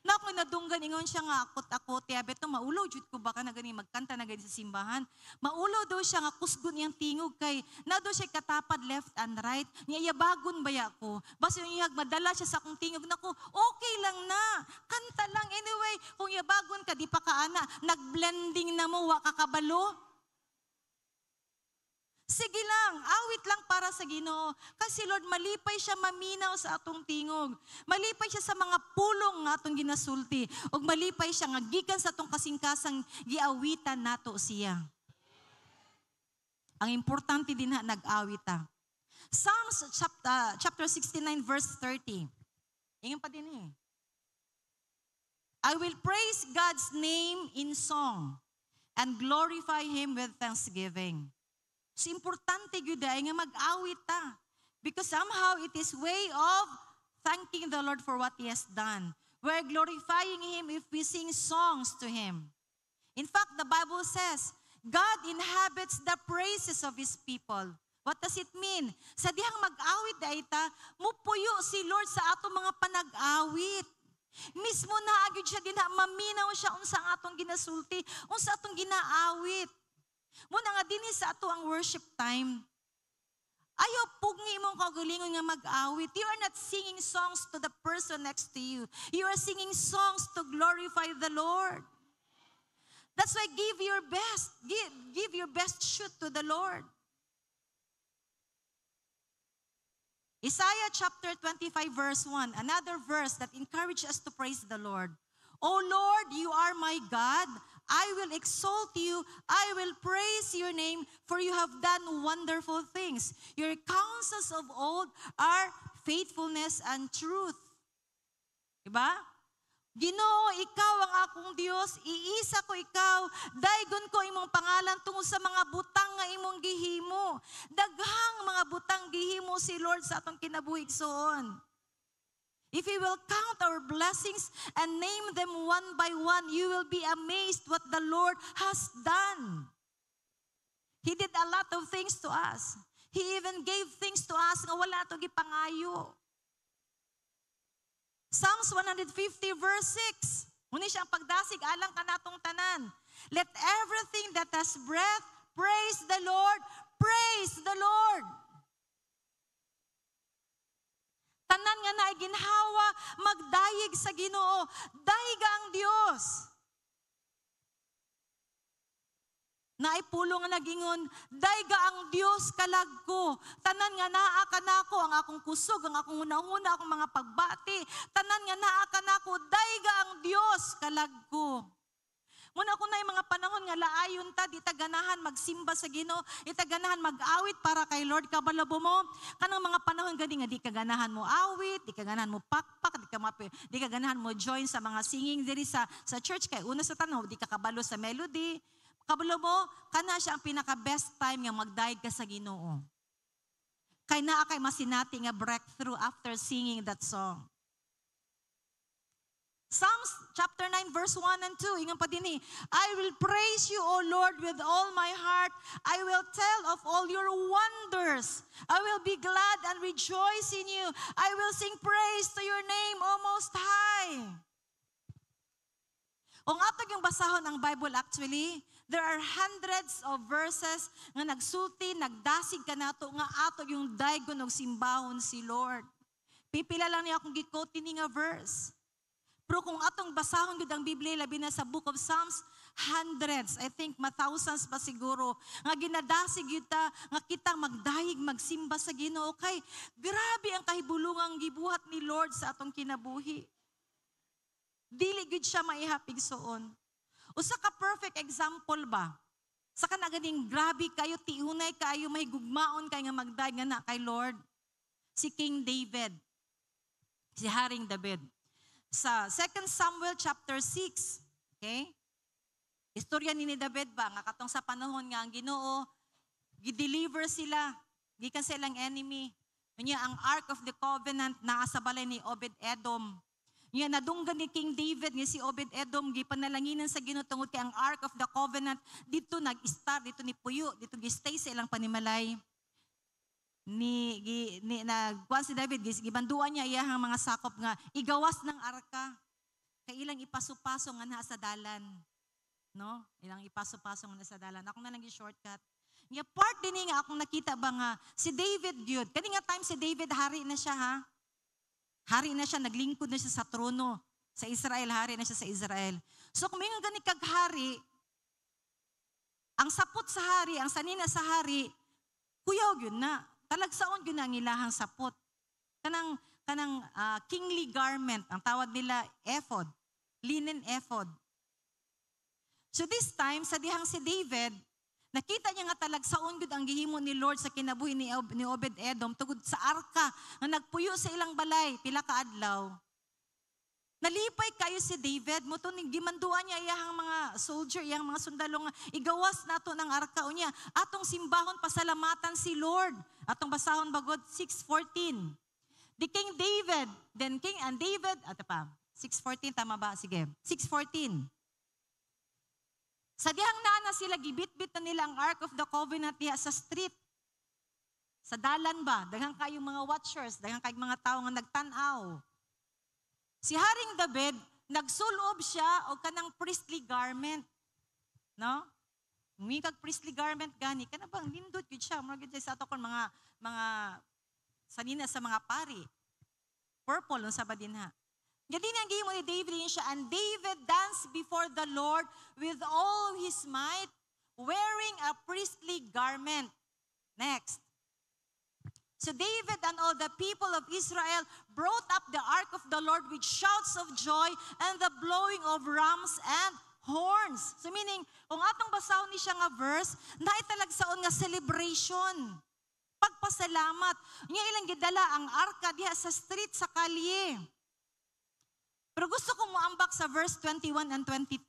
Na ako nadunggan ingon siya nga akot-akot tiabet no maulaw jud ko baka na gani magkanta na gani sa simbahan. Maulaw daw siya nga kusgon iyang tingog kay na daw siya katapad left and right. Niya iyabagon baya ko. Basta yung iyag madala siya sa akong tingog nako okay lang na. Kanta lang anyway kung iyabagon ka di pa kaana nagblending na mo wa ka kabalo. Sige lang, awit lang para sa Ginoo. Kasi Lord, malipay siya maminaw sa atong tingog. Malipay siya sa mga pulong nga atong ginasulti. O malipay siya nga gikan sa atong kasingkasang giawitan nato siya. Ang importante din na nag-awit ta. Psalms chapter 69 verse 30. Ingon pa din eh. I will praise God's name in song and glorify Him with thanksgiving. So, importante gyud ay nga mag-awit ta. Because somehow it is way of thanking the Lord for what He has done. We're glorifying Him if we sing songs to Him. In fact, the Bible says, God inhabits the praises of His people. What does it mean? Sa dihang mag-awit dahi ta, mupuyo si Lord sa ato mga panag-awit. Mismo na agad siya din maminaw siya unsa ang atong ginasulti, unsa atong ginaawit. Muna nga din sa ato ang worship time. Ayaw pugni mong kagalingon nga mag-awit. You are not singing songs to the person next to you. You are singing songs to glorify the Lord. That's why give your best. Give your best shoot to the Lord. Isaiah chapter 25 verse 1, another verse that encourages us to praise the Lord. O Lord, you are my God. I will exalt you. I will praise your name, for you have done wonderful things. Your counsels of old are faithfulness and truth. Diba? Ginoo, ikaw ang akong Dios, iisa ko ikaw, daygon ko imong pangalan tungod sa mga butang nga imong gihimo. Daghang mga butang gihimo si Lord sa atong kinabuhi igsoon. If we will count our blessings and name them one by one, you will be amazed what the Lord has done. He did a lot of things to us. He even gave things to us nga wala ito gipangayo. Psalms 150 verse 6. Muna siyang pagdasig, alang ka natong tanan. Let everything that has breath praise the Lord. Praise the Lord. Tanan nga na ginhawa, magdayig sa Ginoo. Dayiga ang Dios. Naipulo nga nagingon, dayiga ang Dios kalagko. Tanan nga naa kanako ang akong kusog, ang akong hunahuna, akong mga pagbati. Tanan nga naa kanako, dayiga ang Dios kalagko. Muna ko na yung mga panahon nga laayon ta, di taganahan magsimba sa Ginoo, di taganahan mag-awit para kay Lord kabalabo mo. Kanang mga panahon gani nga di kaganahan mo awit, di kaganahan mo pakpak, di kaganahan mo join sa mga singing diri sa church kay una sa tanong, di ka kabalo sa melody. Kabalo mo, kana siya ang pinaka-best time nga magdaig ka sa Ginoo. Kay naa kay masinati nga breakthrough after singing that song. Psalms chapter 9 verse 1 and 2. Ingan pa din I will praise you, O Lord, with all my heart. I will tell of all your wonders. I will be glad and rejoice in you. I will sing praise to your name, O Most High. Kung ato yung basahon ang Bible actually, there are hundreds of verses nga nagsulti, nagdasig ka nato nga ato yung daygon og simbahon si Lord. Pipila lang niya akong gi-quote ni nga verse. Pero kung atong basahon gud ang Biblia, labi na sa Book of Psalms, hundreds, I think thousands pa siguro, nga ginadasig yun ta, nga kita magdayig, magsimba sa Ginoo. Kay, grabe ang kahibulungang gibuhat ni Lord sa atong kinabuhi. Dili gud siya maihapig soon. Usa ka perfect example ba? Sa kanaganing grabe kayo, tiunay kayo, may gugmaon kayo nga magdayig nga na kay Lord. Si King David, si Haring David. Sa 2 Samuel chapter 6, okay? Istorya ni David ba, nga katong sa panahon nga ang Ginoo, gi-deliver sila, gikan sa ilang enemy. Unya ang Ark of the Covenant naa sa balay ni Obed-Edom. Unya nadunggan ni King David nga si Obed-Edom gipanalanginan sa Ginoo tungod kay ang Ark of the Covenant dito nag-start, dito ni puyo, dito gi-stay sa ilang panimalay. Nagkuhan si David, gibanduan niya iyahang mga sakop nga igawas ng arka kay ilang ipaso-paso nga naa sa dalan, no? Ilang ipaso-paso nga naa sa dalan. Ako na lang gi-shortcut. Nga part din nga akong nakita ba nga si David gyud. Kani nga time si David hari na siya ha. Hari na siya, naglingkod na siya sa trono sa Israel, hari na siya sa Israel. So kung may gani kag hari, ang sapot sa hari, ang sanina sa hari, kuyaw gyud na. Talagsaon yun ang ilahang sapot. Kanang kingly garment, ang tawag nila ephod, linen ephod. So this time, sa dihang si David, nakita niya nga talagsaon yun ang gihimo ni Lord sa kinabuhi ni Obed-Edom tugod sa arka nga nagpuyo sa ilang balay, pila ka adlaw. Nalipay kayo si David, mo to gimanduan niya iyahang mga soldier, iyang mga sundalo nga igawas nato ng arka unya. Atong simbahon pasalamatan si Lord. Atong basahon bagod 6:14. The King David, then King and David, ato pa. 6:14 tama ba? Sige. 6:14. Sa dihang nana sila gibit-bit na nila ang Ark of the Covenant diha sa street. Sa dalan ba? Daghang kayong mga watchers, daghang kayong mga tao nga nagtan-aw. Si Haring David, nagsulob siya o kanang priestly garment. No? Ngikag priestly garment gani, kana bang nindot yun siya. Mga sa ato kon mga sanina sa mga pari. Purple, sa badinha. Gadi ang gihimo ni David yun siya. And David danced before the Lord with all his might, wearing a priestly garment. Next. So David and all the people of Israel brought up the ark of the Lord with shouts of joy and the blowing of rams and horns. So meaning, kung atong basahon ni siya nga verse, naitalagsaon nga celebration. Pagpasalamat. Nga ilang gidala ang arka diha sa street, sa kalye. Pero gusto kong muambak sa verse 21 and 22.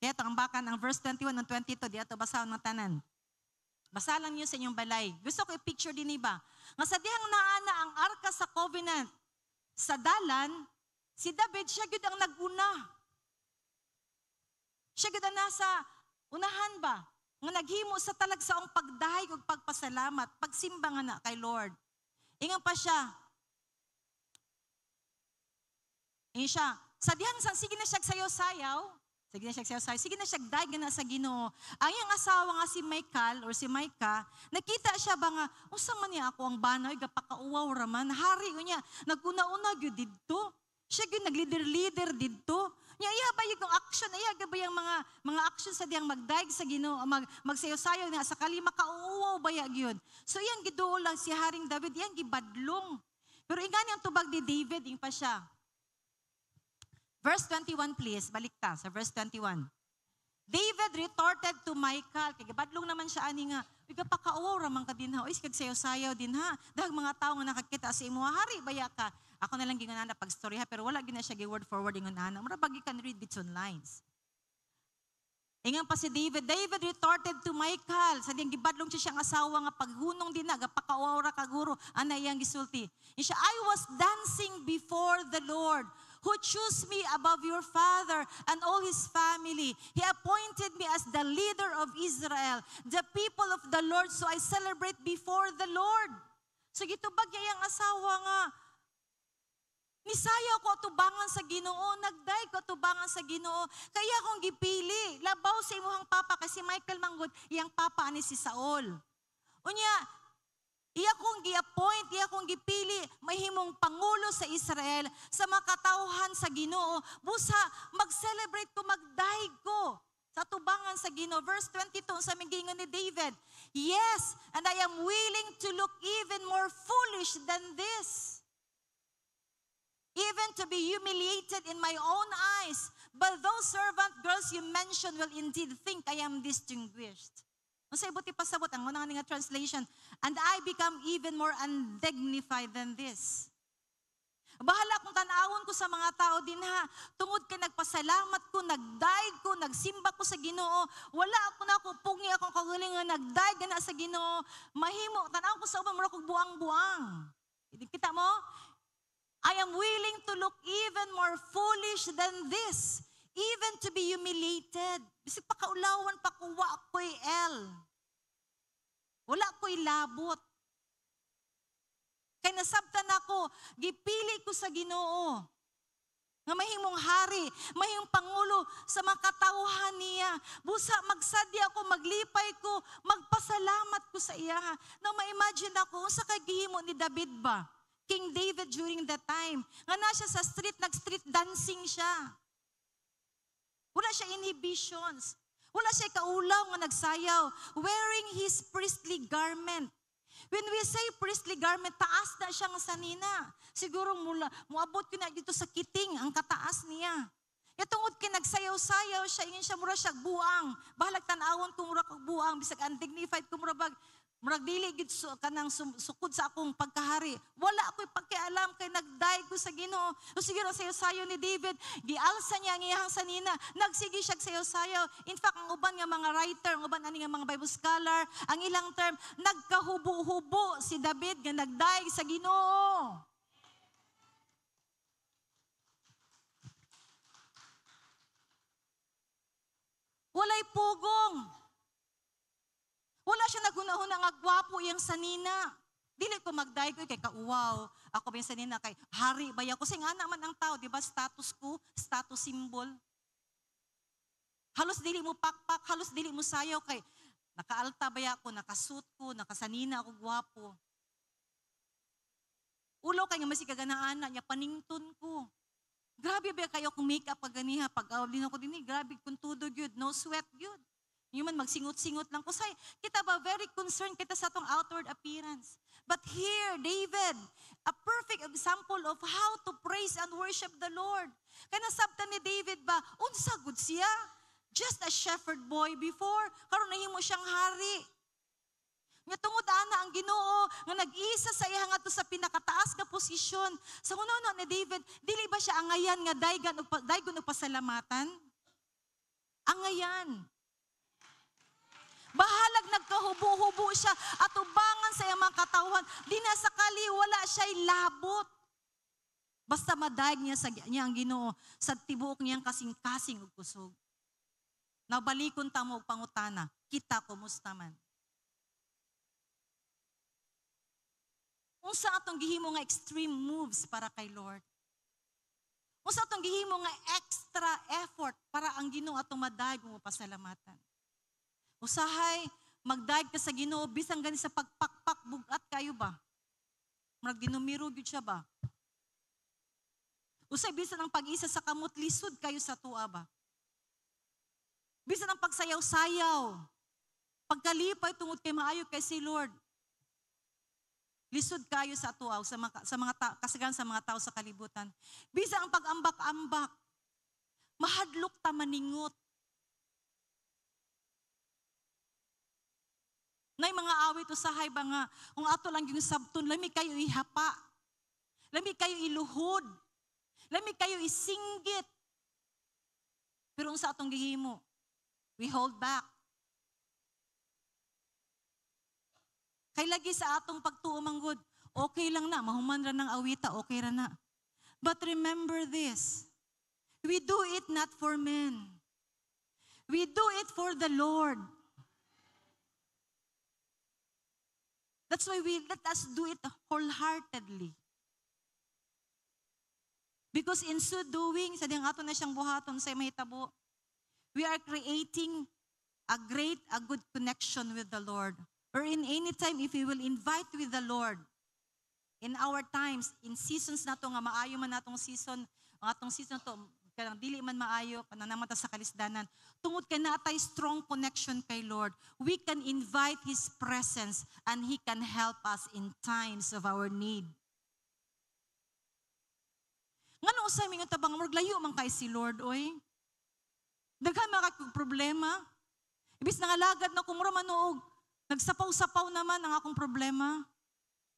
Kaya ito, ambakan ang verse 21 and 22. Diya ito basahon ng tanan. Basa lang niyo sa inyong balay. Gusto ko i-picture din iba. Nga sa dihang naana ang arka sa covenant sa dalan, si David, siya gud ang naguna. Siya gud ang nasa unahan ba? Nga naghimo sa talagsaong pagdahig ug pagpasalamat, pagsimba nga na kay Lord. Ingon pa siya. Ingon siya, sa dihang sige na siya sayaw-sayaw, sige na siya daig na sa Ginoo. Ang iyang asawa nga si Michal or si Micah, nakita siya ba nga, unsa man niya ako ang banoy, gapakauwaw raman, hari niya, naguna-una gyud didto. Siya gyud nag-leader didto. Nya iya ba yung action, iya ba yung mga action sa diyang magdaig sa Ginoo, magsayaw-sayaw na sa kalima kauwaw ba gyud. So iyang giduol lang si Haring David, iyang gibadlong. Pero ingani ang tubag ni David, ing pa siya. Verse 21 please, balik ta sa verse 21. David retorted to Michal, kay badlong naman siya ani nga, "Iga pa kauwaw ra man ka dinha, oy kag sayaw-sayaw din ha. Dahag mga tawo nga nakakita sa imo, hari baya ka." Ako na lang ginganana pag story ha, pero wala gina siya gi-word forward ingon ana. Mura pag you can read between lines. Ingon pa si David retorted to Michal, sa diyang gibadlong siya siyang asawa nga paghunong din na, gapakauwaw ra ka guro, ana iyang gisulti. Siya, "I was dancing before the Lord, who chose me above your father and all his family. He appointed me as the leader of Israel, the people of the Lord, so I celebrate before the Lord. So gitubag niya yung asawa nga, nisayaw ko atubangan sa Ginoo, nagday ko atubangan sa Ginoo, kaya akong gipili, labaw sa imuhang papa, kasi Michael Manggod, iyang papa ani si Saul. Unya, iya kong gi-appoint, iya kong gipili, mahimong pangulo sa Israel, sa makatauhan sa Ginoo, busa, mag-celebrate ko, magdaig ko, sa tubangan sa Ginoo. Verse 22, sa migingon ni David, yes, and I am willing to look even more foolish than this, even to be humiliated in my own eyes. But those servant girls you mentioned will indeed think I am distinguished. Masay buti pasabot ang unang nga translation, and I become even more undignified than this. Bahala kung tanawon ko sa mga tao din ha, tungod kay nagpasalamat ko, nagdaig ko, nagsimba ko sa Ginoo, wala ako na ako, pungi akong kagalingan, nagdaig na sa Ginoo, mahimo, tanawon ko sa uban, mura kong buang-buang. Kita mo? I am willing to look even more foolish than this, even to be humiliated. Bisig pakaulawan pa ko, wa ako'y wala ako'y labot. Kay nasabtan ako, gipili ko sa Ginoo, nga mahimong hari, mahimong pangulo sa mga katauhan niya. Busa, magsadya ako, maglipay ko, magpasalamat ko sa iya. Na ma-imagine ako, sa kagihimo ni David ba? King David during that time. Nga na siya sa street, nag-street dancing siya. Wala siya inhibitions. Wala siya kaulaw nga nagsayaw. Wearing his priestly garment. When we say priestly garment, taas na siya nga sanina. Siguro muabot ko na dito sa kiting, ang kataas niya. Tungod kay nagsayaw-sayaw siya, ingin siya mura siya buang. Bahalag tanawon ko mura kag buang, bisag undignified ko mura bag, murag dili gid kanang sukod sa akong pagkahari. Wala ako'y pakialam kay nagdaig ko sa Ginoo. O siguro sayo-sayo ni David, gialsa niya ang iyang sanina, nagsigi siya sayo-sayo. In fact, ang uban nga mga writer, ang uban ani nga mga Bible scholar, ang ilang term, nagkahubo-hubo si David nga nagdaig sa Ginoo. Walay pugong. Wala siya naghuna-huna nga gwapo iyang sanina. Dili ko magdaig ko kay kauwaw. Ako ba yung sanina kay hari ba ako? Kasi nga naman ang tao, di ba? Status ko, status symbol. Halos dili mo pakpak, halos dili mo sayaw kay nakaalta ba ako, nakasuit ko, nakasanina ako gwapo. Ulo kay nga masikaganaan na niya, panington ko. Grabe ba kayo kung make-up pag ganiha, pag din ako din, grabe kung tudog yun, no sweat yun. Yung man magsingot-singot lang ko. Say, kita ba very concerned kita sa atong outward appearance. But here, David, a perfect example of how to praise and worship the Lord. Kaya nasabtan ni David ba, unsa good siya? Just a shepherd boy before, karon nahimo siyang hari. Nga tungod ana ang Ginoo nga nag-isa sa iya nga to sa pinakataas nga posisyon. Sa kuno ni David, dili ba siya angayan nga daygon og pasalamatan? Angayan. Bahalag nagkahubo-hubo siya at ubangan sa iyang mga katauhan. Di na sakali wala siya'y labot. Basta madaig niya sa niya ang Ginoo sa tibuok niyang kasing-kasing ug kusog. Nabalikon ta mo og pangutana, kita kumusta man? Unsa atong gihimo nga extreme moves para kay Lord? Unsa atong gihimo nga extra effort para ang Ginoo atong madaig mo pasalamatan? Usahay, magdaig ka sa Ginoo, bisang gani sa pagpakpak, bugat kayo ba? Marag dinumiro gyud siya ba? Usay, bisan ang pag-isa sa kamot, lisod kayo sa tuwa ba? Bisan ang pagsayaw-sayaw, pagkalipay tungod kay maayo kay si Lord, lisod kayo sa tuwa, kasagan sa mga tao sa kalibutan. Bisan ang pag-ambak-ambak, mahadlok ta maningot. Nay mga awit usahay ba nga, kung ato lang yung sabton, lami kayo ihapa, lami kayo iluhod, lami kayo isinggit. Pero kung sa atong gihimo, we hold back. Kay lagi sa atong pagtuo manggod, okay lang na, mahuman ra ng awita, okay ra na. But remember this, we do it not for men. We do it for the Lord. That's why let us do it wholeheartedly. Because in so doing, sa diyang ato na siyang buhaton sa mahitabo, we are creating a good connection with the Lord. Or in any time, if we will invite with the Lord, in our times, in seasons na to, nga maayo man natong season, ang atong season to, kanang dili man maayo, pananamata sa kalisdanan, tungod kay natay strong connection kay Lord, we can invite His presence and He can help us in times of our need. Nga nung usay mga tabang, maglayo man kay si Lord, oy. Daghan mga problema. Ibis nangalagad na kumura manuog, nagsapaw-sapaw naman ang akong problema.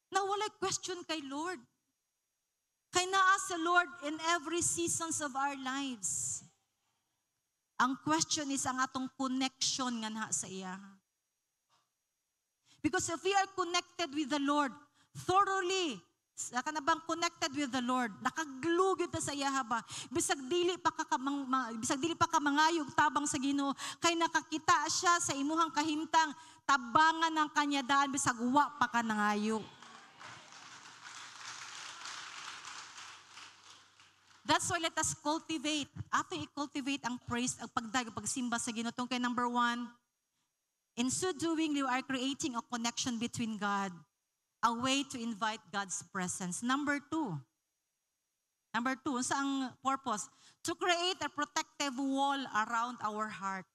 Na walay question kay Lord. Kay naa sa Lord in every seasons of our lives. Ang question is ang atong connection nga na sa iya. Because if we are connected with the Lord thoroughly, saka na bang connected with the Lord, nakaglugid na sa iya ba? Bisag dili pa ka mangayog tabang sa Ginoo, kay nakakita siya sa imuhang kahimtang, tabangan ng kanya daan, bisag wa pa ka nangayog. That's why let us cultivate. Ato i-cultivate ang praise, ang pagdag, pagsimba sa Ginoo. Tungkol kay number 1, in so doing, you are creating a connection between God. A way to invite God's presence. Number 2, sa ang purpose? To create a protective wall around our heart.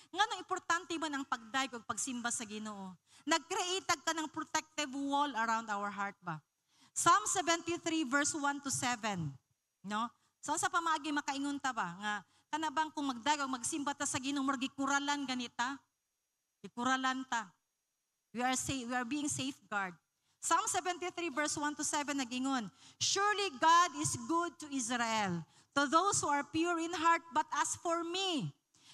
Nga nang importante man ang pagdaig o pagsimba sa Ginoo. Nag-create ka ng protective wall around our heart ba? Psalm 73 verse 1 to 7. No? So sa pamaagi makaingon ta ba? Nga, kanabang kung magdaig o magsimba ta sa Ginoo, margikuralan ganita. Ikuralan ta. We are being safeguarded. Psalm 73 verse 1 to 7 nagingon, surely God is good to Israel, to those who are pure in heart, but as for me,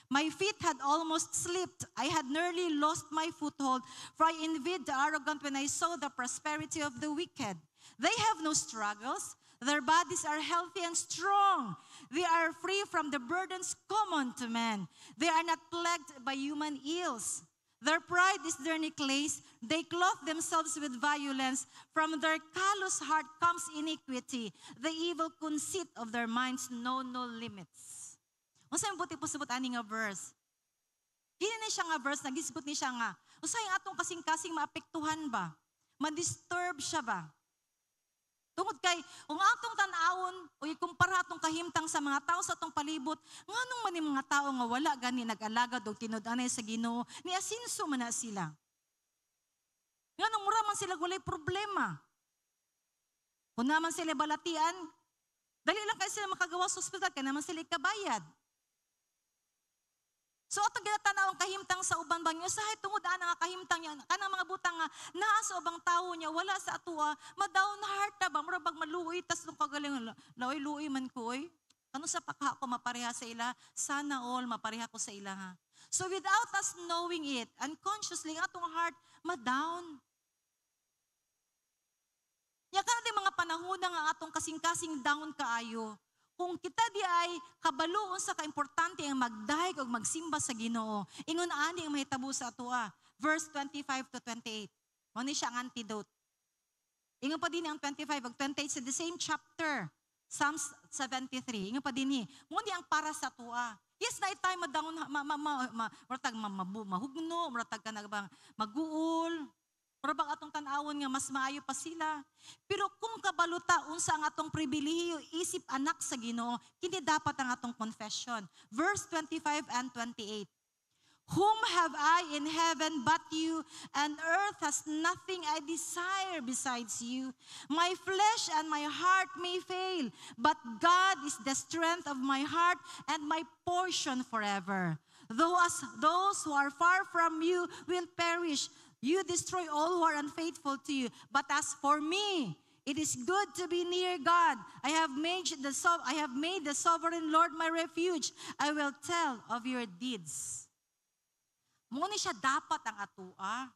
my feet had almost slipped. I had nearly lost my foothold, for I envied the arrogant when I saw the prosperity of the wicked. They have no struggles. Their bodies are healthy and strong. They are free from the burdens common to men. They are not plagued by human ills. Their pride is their necklace. They clothe themselves with violence. From their callous heart comes iniquity. The evil conceit of their minds know no limits. Unsa yung buti po subot ani nga verse? Kini ni siya nga verse, nagisgot ni siya nga. Unsa yung atong kasing-kasing maapektuhan ba? Ma-disturb siya ba? Tungod kay, kung atong tanawon o ikumpara atong kahimtang sa mga tao sa atong palibot, nganong man yung mga tao nga wala gani nag-alagad o tinud-anay sa Ginoo, ni asinso man na sila. Nganong mura man sila walay problema. Kung naman sila balatian, dali lang kayo sila makagawa sa ospital, kaya naman sila ikabayad. So atong ginatanaw ang kahimtang sa uban bang niya, sahay tungod ana nga kahimtang niya, kanang mga butang nga naa sa ubang tawo niya, wala sa atua, ma-down heart na ba, mura bag maluoy, tas nung kagaling, laoy-luoy man ko, oy. Ano sa pakha ko mapareha sa ila? Sana all mapareha ko sa ila ha. So without us knowing it, unconsciously, atong heart, ma-down. Yakan din mga panahon nga atong kasing-kasing down kaayo. Kung kita di ay kabaloon sa kaimportante ang magdahig o magsimba sa Ginoo, ingon ani ang mahitabo sa atua. Verse 25 to 28. Muna siya ang antidote. Ingon pa din ang 25 ag 28 sa the same chapter. Psalms 73. Ingon pa din muna ang para sa atua. Yes, na itay madawon maratag mahugno, maratag ka nagbang maguol. Marabang atong tanawon nga mas maayo pa sila. Pero kung kabaluta unsa ang atong pribilehiyo isip anak sa Ginoo, kini dapat ang atong confession. Verse 25 and 28. Whom have I in heaven but you, and earth has nothing I desire besides you. My flesh and my heart may fail, but God is the strength of my heart and my portion forever. Though as those who are far from you will perish, you destroy all who are unfaithful to you. But as for me, it is good to be near God. I have made the sovereign Lord my refuge. I will tell of your deeds. Muna siya dapat ang atua.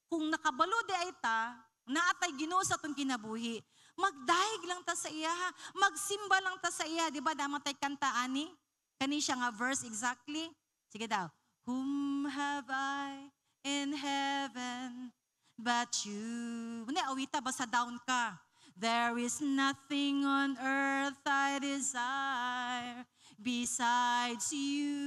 Kung nakabalo di ay ta, naatay Ginoo sa atong kinabuhi, Magdaig lang ta sa iya, ha? Magsimba lang ta sa iya. Di ba, daman tayo kanta, ani? Kani siya nga verse exactly. Sige daw. Whom have I in heaven but you? Muna, awita, basta down ka. There is nothing on earth I desire besides you.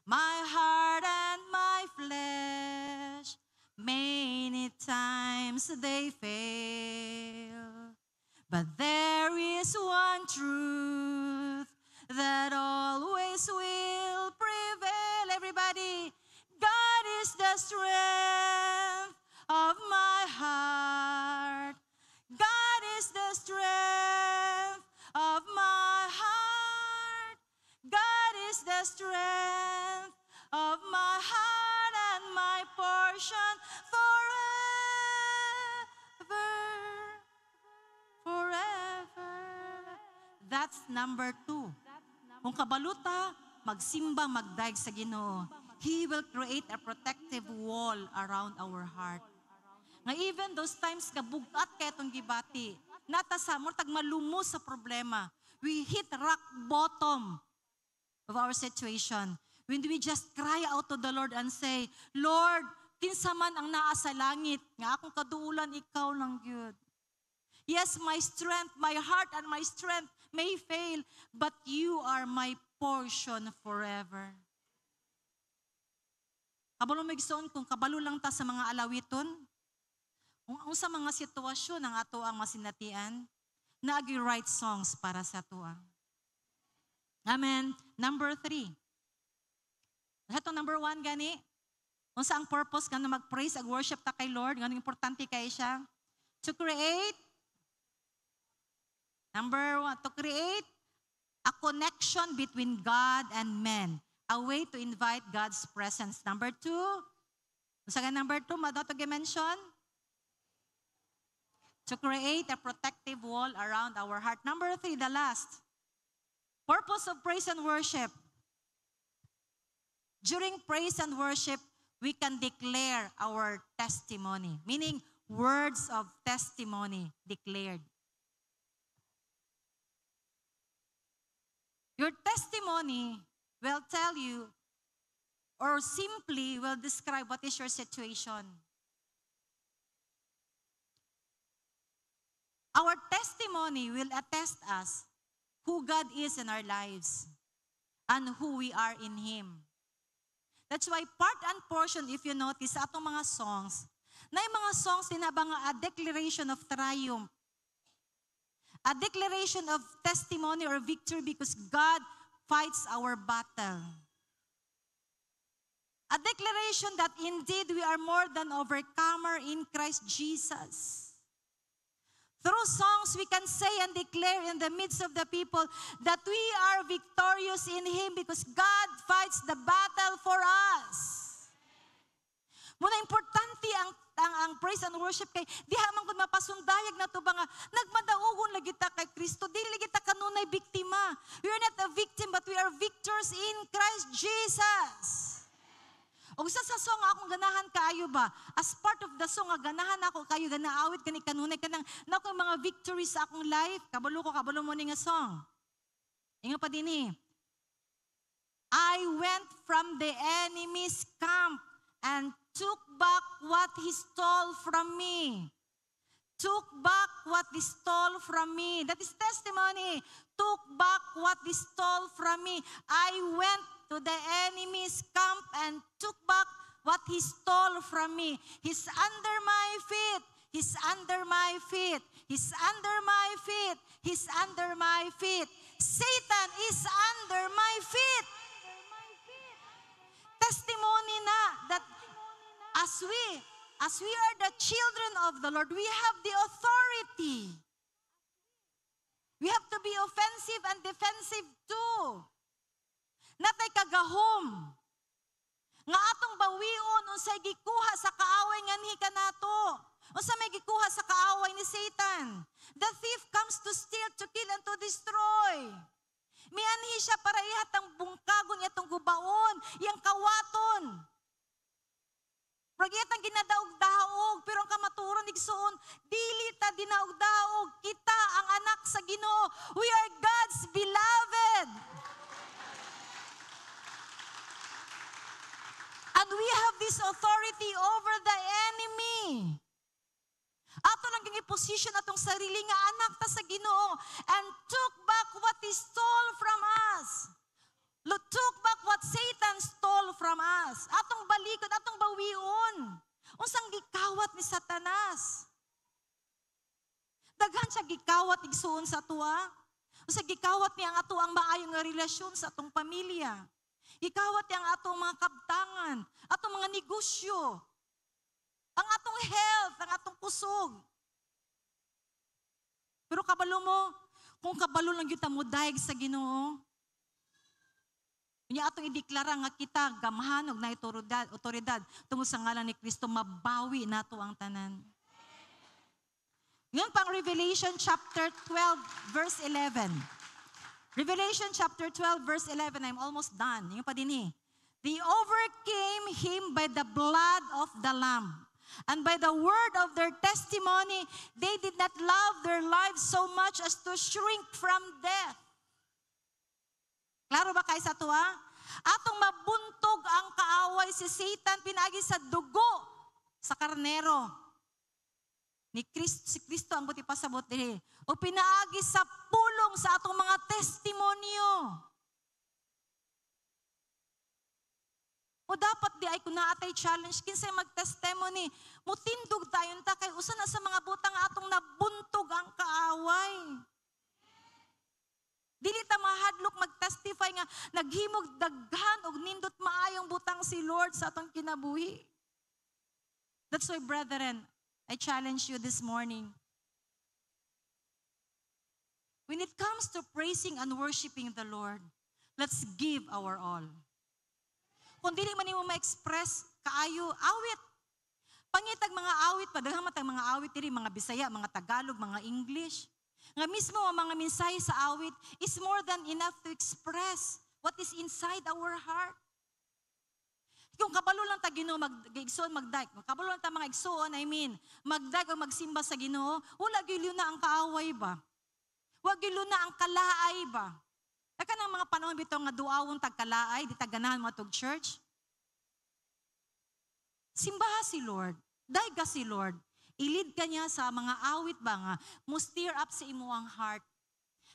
My heart and my flesh, many times they fail. But there is one truth that always will prevail. Everybody, God is the strength of my heart. God is the strength of my heart. God is the strength of my heart and my portion forever. That's number 2. Kung kabaluta, magsimba, magdaig sa Ginoo, He will create a protective wall around our heart. Nga even those times nga bugat kaya itong gibati, natasa mo, tagmalumos sa problema. We hit rock bottom of our situation. When we just cry out to the Lord and say, Lord, kinsa man ang naa sa langit, nga akong kaduulan, ikaw lang yun. Yes, my strength, my heart and my strength may fail, but you are my portion forever. Kabalo mo igsoon kung kabalo lang ta sa mga alawiton, kung sa mga sitwasyon ang ato ang masinatian, nag-write songs para sa ato. Amen. Number 3. Ito number 1 gani, kung sa ang purpose ka na mag-praise ag worship ta kay Lord, ganun importante kay siya, to create, number 1, to create a connection between God and men. A way to invite God's presence. Number 2, sa number 2, madto mention? To create a protective wall around our heart. Number 3, the last. Purpose of praise and worship. During praise and worship, we can declare our testimony. Meaning, words of testimony declared. Your testimony will tell you or simply will describe what is your situation. Our testimony will attest us who God is in our lives and who we are in Him. That's why part and portion, if you notice, sa atong mga songs, na yung mga songs tinabang a declaration of triumph, a declaration of testimony or victory because God fights our battle. A declaration that indeed we are more than overcomer in Christ Jesus. Through songs, we can say and declare in the midst of the people that we are victorious in Him because God fights the battle for us. Muna importante ang praise and worship kay diha man kun mapasundayag na to ba nga nagmadaugon lagi ta kay Kristo, dili lagi ta kanunay biktima. We are not a victim but we are victors in Christ Jesus. Og sa song akong ganahan kaayo ba, as part of the song ganahan ako kayo ganaawit kani kanunay kanang nako mga victories sa akong life, kabalo mo ni nga song. Ingon pa dinhi. I went from the enemy's camp and took back what he stole from me. Took back what he stole from me. That is testimony. Took back what he stole from me. I went to the enemy's camp and took back what he stole from me. He's under my feet. He's under my feet. He's under my feet. He's under my feet. Satan is under my feet. Testimony na that as we are the children of the Lord, we have the authority. We have to be offensive and defensive too. Natay kagahom. Nga atong bawion unsay gikuha sa kaaway nganhi kanato. Unsa may gikuha sa kaaway ni Satan? The thief comes to steal, to kill, and to destroy. Mianhi siya para ihatang bungkagon itong gubaon, iyang kawaton. Pragitang ginadaog-daog, pero ang kamaturon igsoon, dili ta dinaog-daog, kita ang anak sa Ginoo. We are God's beloved. And we have this authority over the enemy. Ato lang yung i-position atong sarili nga anak ta sa Ginoo and took back what He stole from us. Took back what Satan stole from us. Atong balikod, atong bawion. Unsang gikawat ni Satanas. Daghan siya gikawat igsuon sa tuwa. Unsang gikawat niya ang ato ang maayong nga relasyon sa atong pamilya. Gikawat niya ang atong mga kabtangan, atong mga negosyo, ang atong health, ang atong kusog. Pero kabalo mo, kung kabalo lang yun mo daig sa Ginoo, kanya atong ideklara nga kita gamahanog na otoridad tungod sa ngalan ni Kristo, mabawi nato ang tanan. Ngayon pang Revelation chapter 12 verse 11. Revelation chapter 12 verse 11, I'm almost done. Yung pa din eh. They overcame him by the blood of the Lamb. And by the word of their testimony, they did not love their lives so much as to shrink from death. Klaro ba kayo sa tuwa? Atong mabuntog ang kaaway si Satan pinagi sa dugo sa karnero. Si Kristo ang buti pasabot diri. O pinaagi sa pulong sa atong mga testimonyo. O dapat di ay kung naatay challenge, kinsay mag-testimony, mutindog tayon ta kay usa na sa mga butang atong nabuntog ang kaaway. Dili ta mahadlok mag-testify nga naghimog daghan og nindot maayong butang si Lord sa atong kinabuhi. That's why, brethren, I challenge you this morning. When it comes to praising and worshiping the Lord, let's give our all. Kung dili man nimo ma-express kaayo, awit. Pangitag mga awit, padaghang matag mga awit diri, mga Bisaya, mga Tagalog, mga English. Nga mismo ang mga mensahe sa awit is more than enough to express what is inside our heart. Kung kabalo lang ta Ginoo mag-igsoon magdag, kung kabalo lang ta mga igsoon, magdag o magsimba sa Ginoo, wala gyud na ang kaaway ba? Wag gyud na ang kalaay ba? Aka nang mga panahon bitaw nga duawon tag kalaay, di taganahan mo tog church. Simbaha si Lord, dayga si Lord. Ilid ka niya sa mga awit ba nga, mo stir up sa imuang heart.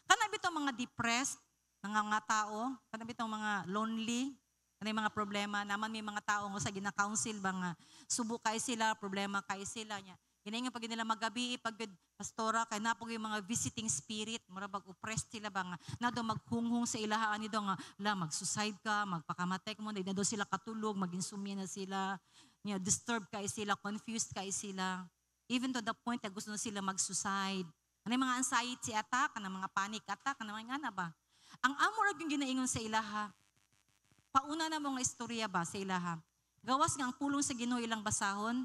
Kana bitaw mga depressed, mga tao, kana bitaw mga lonely, kanay mga problema, naman may mga tao nga sa gina-counsel ba nga, subo kay sila, problema kay sila niya. Ginaingan pag nila magabi, pag pastora, kay napog yung mga visiting spirit, marabag oppressed sila ba nga, na daw maghunghong sa ilahaan nito nga, mag-suicide ka, magpakamatay ka mo, na daw sila katulog, mag-insomnia na sila, disturbed kay sila, confused kay sila. Even to the point na gusto na sila mag-suicide. Ano yung mga anxiety attack, ano mga panic attack, ano mga nga ba? Ang amorag yung ginaingon sa ilaha, pauna na mga istorya ba sa ilaha? Gawas nga ang pulong sa Ginoo ilang basahon,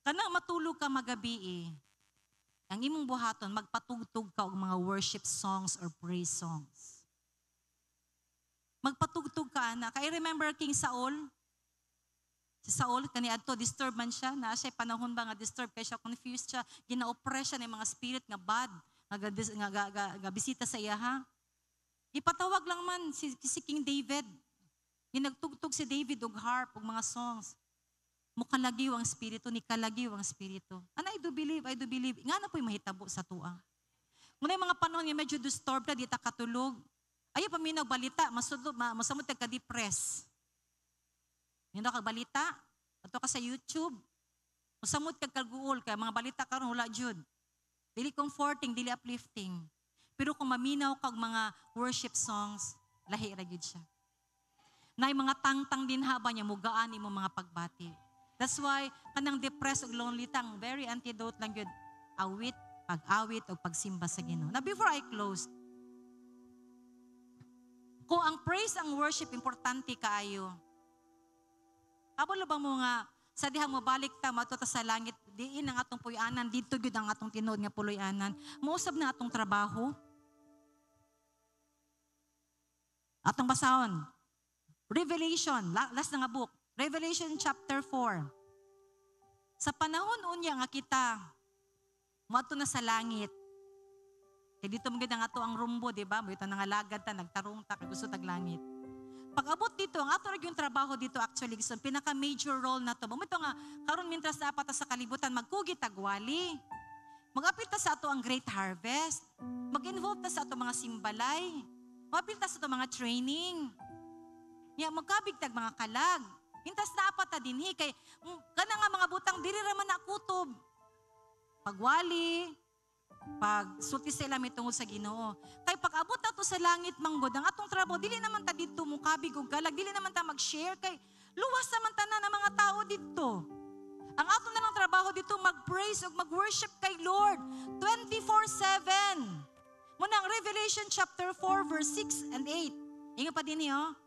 kanang matulog ka magabi ang imong buhaton, magpatugtog ka og mga worship songs or praise songs. Magpatugtog ka na. Kaya remember King Saul? Si Saul, kaniadto, disturb man siya. Na siya panahon ba nga disturb kaya siya, confused siya, gina-oppress siya ng mga spirit nga bad, nga bisita sa iya ha. Ipatawag lang man si King David. Ginagtugtog si David og harp, og mga songs. Mukalagiw ang spirito, ni kalagiw ang spirito. And I do believe. Nga na po'y mahitabo sa tuwa. Muna yung mga panahon nga medyo disturbed ka, di ta katulog. Ayaw paminaw balita, masamot ka-depress. Yung balita, ato ka sa YouTube, masamot kag-kaguol ka, mga balita karon wala jud. Dili comforting, dili uplifting. Pero kung maminaw kag mga worship songs, lahi ra gyud siya. Nay mga tangtang din haba niya mugaan imo mga pagbati. That's why kanang depressed ug lonely tang very antidote lang gyud awit, pag-awit ug pagsimba sa Ginoo. Now before I close, kung ang praise ang worship importante kaayo, kabalo ba mo nga sa dihang mabalik ta mato ta sa langit diin ang atong puy-anan didto gyud ang atong tinuod nga puloy-anan, mousab na atong trabaho. Atong basahon Revelation, last na nga book, Revelation chapter 4. Sa panahon unya nga kita, moadto na sa langit. Kaya dito maganda nga to ang rumbo, di ba? Ito nangalagad ta, nagtarong ta, kay gusto tag langit. Pag abot dito, ang ato yung trabaho dito actually, so pinaka-major role na to. Ito nga, karon mintras na apat sa kalibutan, magkugi tagwali. Mag-apit ta sa ato ang great harvest. Mag-involve ta sa ato mga simbalay. Mag-apit ta sa ato mga training. Magkabig tag mga kalag. Mintas na apat ta dinhi, kay kana nga mga butang, diri raman na kutob. Pagwali, pag sulti sila may tungod sa Ginoo. Kay pag abot na to sa langit manggod, ang atong trabaho, dili naman ta dito mukabig o galag, dili naman ta mag-share, kay luwas naman ta na ng mga tao dito. Ang atong na lang trabaho dito, mag-praise o mag-worship kay Lord 24/7. Muna ang Revelation chapter 4 verse 6 and 8. Ingat pa din niyo.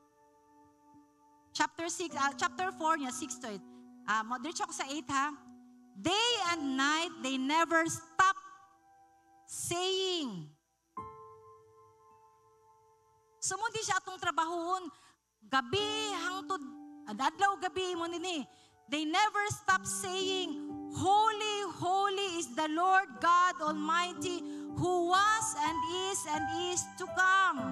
Chapter 4 niya, 6 to 8. Diretso ako sa 8 ha. Day and night, they never stop saying. Sumundi siya atong trabahon, gabi hangtod, adlaw gabi mo nini. They never stop saying, Holy, holy is the Lord God Almighty, who was and is to come.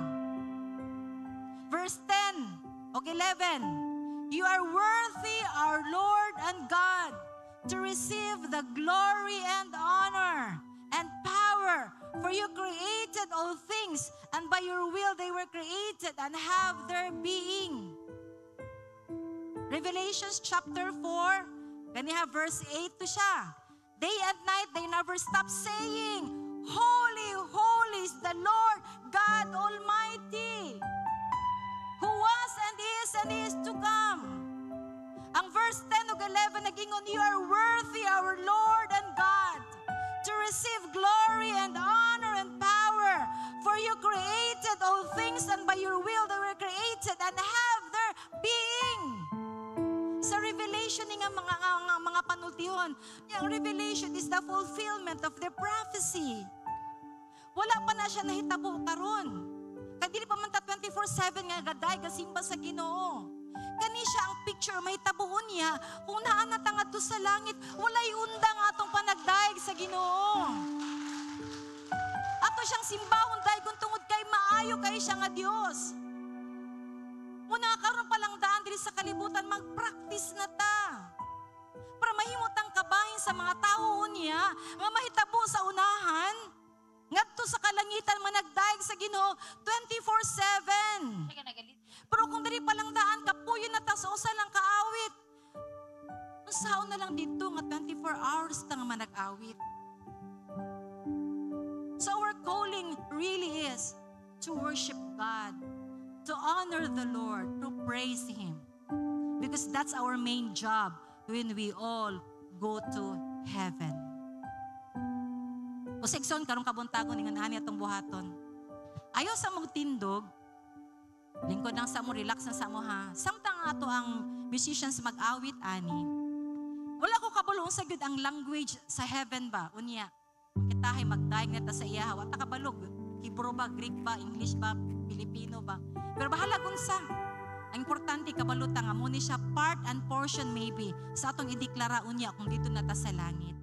Verse 10 o 11, You are worthy, our Lord and God, to receive the glory and honor and power, for you created all things, and by your will they were created and have their being. Revelations chapter 4, ganiha verse 8 to siya. Day and night they never stop saying, Holy, holy is the Lord God Almighty, who was and is to come. Ang verse 10 ug 11 nagingon, You are worthy, our Lord and God, to receive glory and honor and power, for you created all things, and by your will they were created and have their being. Sa Revelation nga mga panultihon, yung Revelation is the fulfillment of the prophecy. Wala pa na siya nahitabo karon. Kadili pa man ta 24/7 nga gaday kasimba sa Ginoo. Kani siya ang picture may tabuon niya kung naa na tangad to sa langit, walay undang atong panagdaig sa Ginoo. Ato siyang simbahon daygon tungod kay maayo kay siya nga Dios. Muna karon pa lang daan diri sa kalibutan, mag-practice na ta. Para mahimot ang kabahin sa mga tao niya nga mahitabo sa unahan, ngadto sa kalangitan managdaig sa Ginoo 24/7. Pero kung diri pa lang daan, kapuyo na ta sa usa lang kaawit. Usaon na lang dito nga 24 hours ta nga manag-awit. So our calling really is to worship God, to honor the Lord, to praise Him. Because that's our main job when we all go to heaven. O seksyon, karong kabuntagon, ingon ani atong buhaton. Ayaw sa mong tindog, lingkod lang sa mo, relax na sa mo ha. Samtang ato ang musicians mag-awit ani. Wala ko kabulong sa gyud ang language sa heaven ba? Unya, kitahay magdaig na ta sa iya. Wata kabalog, Hebrew ba, Greek ba, English ba, Filipino ba? Pero bahala kung sa. Ang importante kabalutan nga mo ni siya part and portion maybe sa atong ideklara unya kung dito na ta sa langit.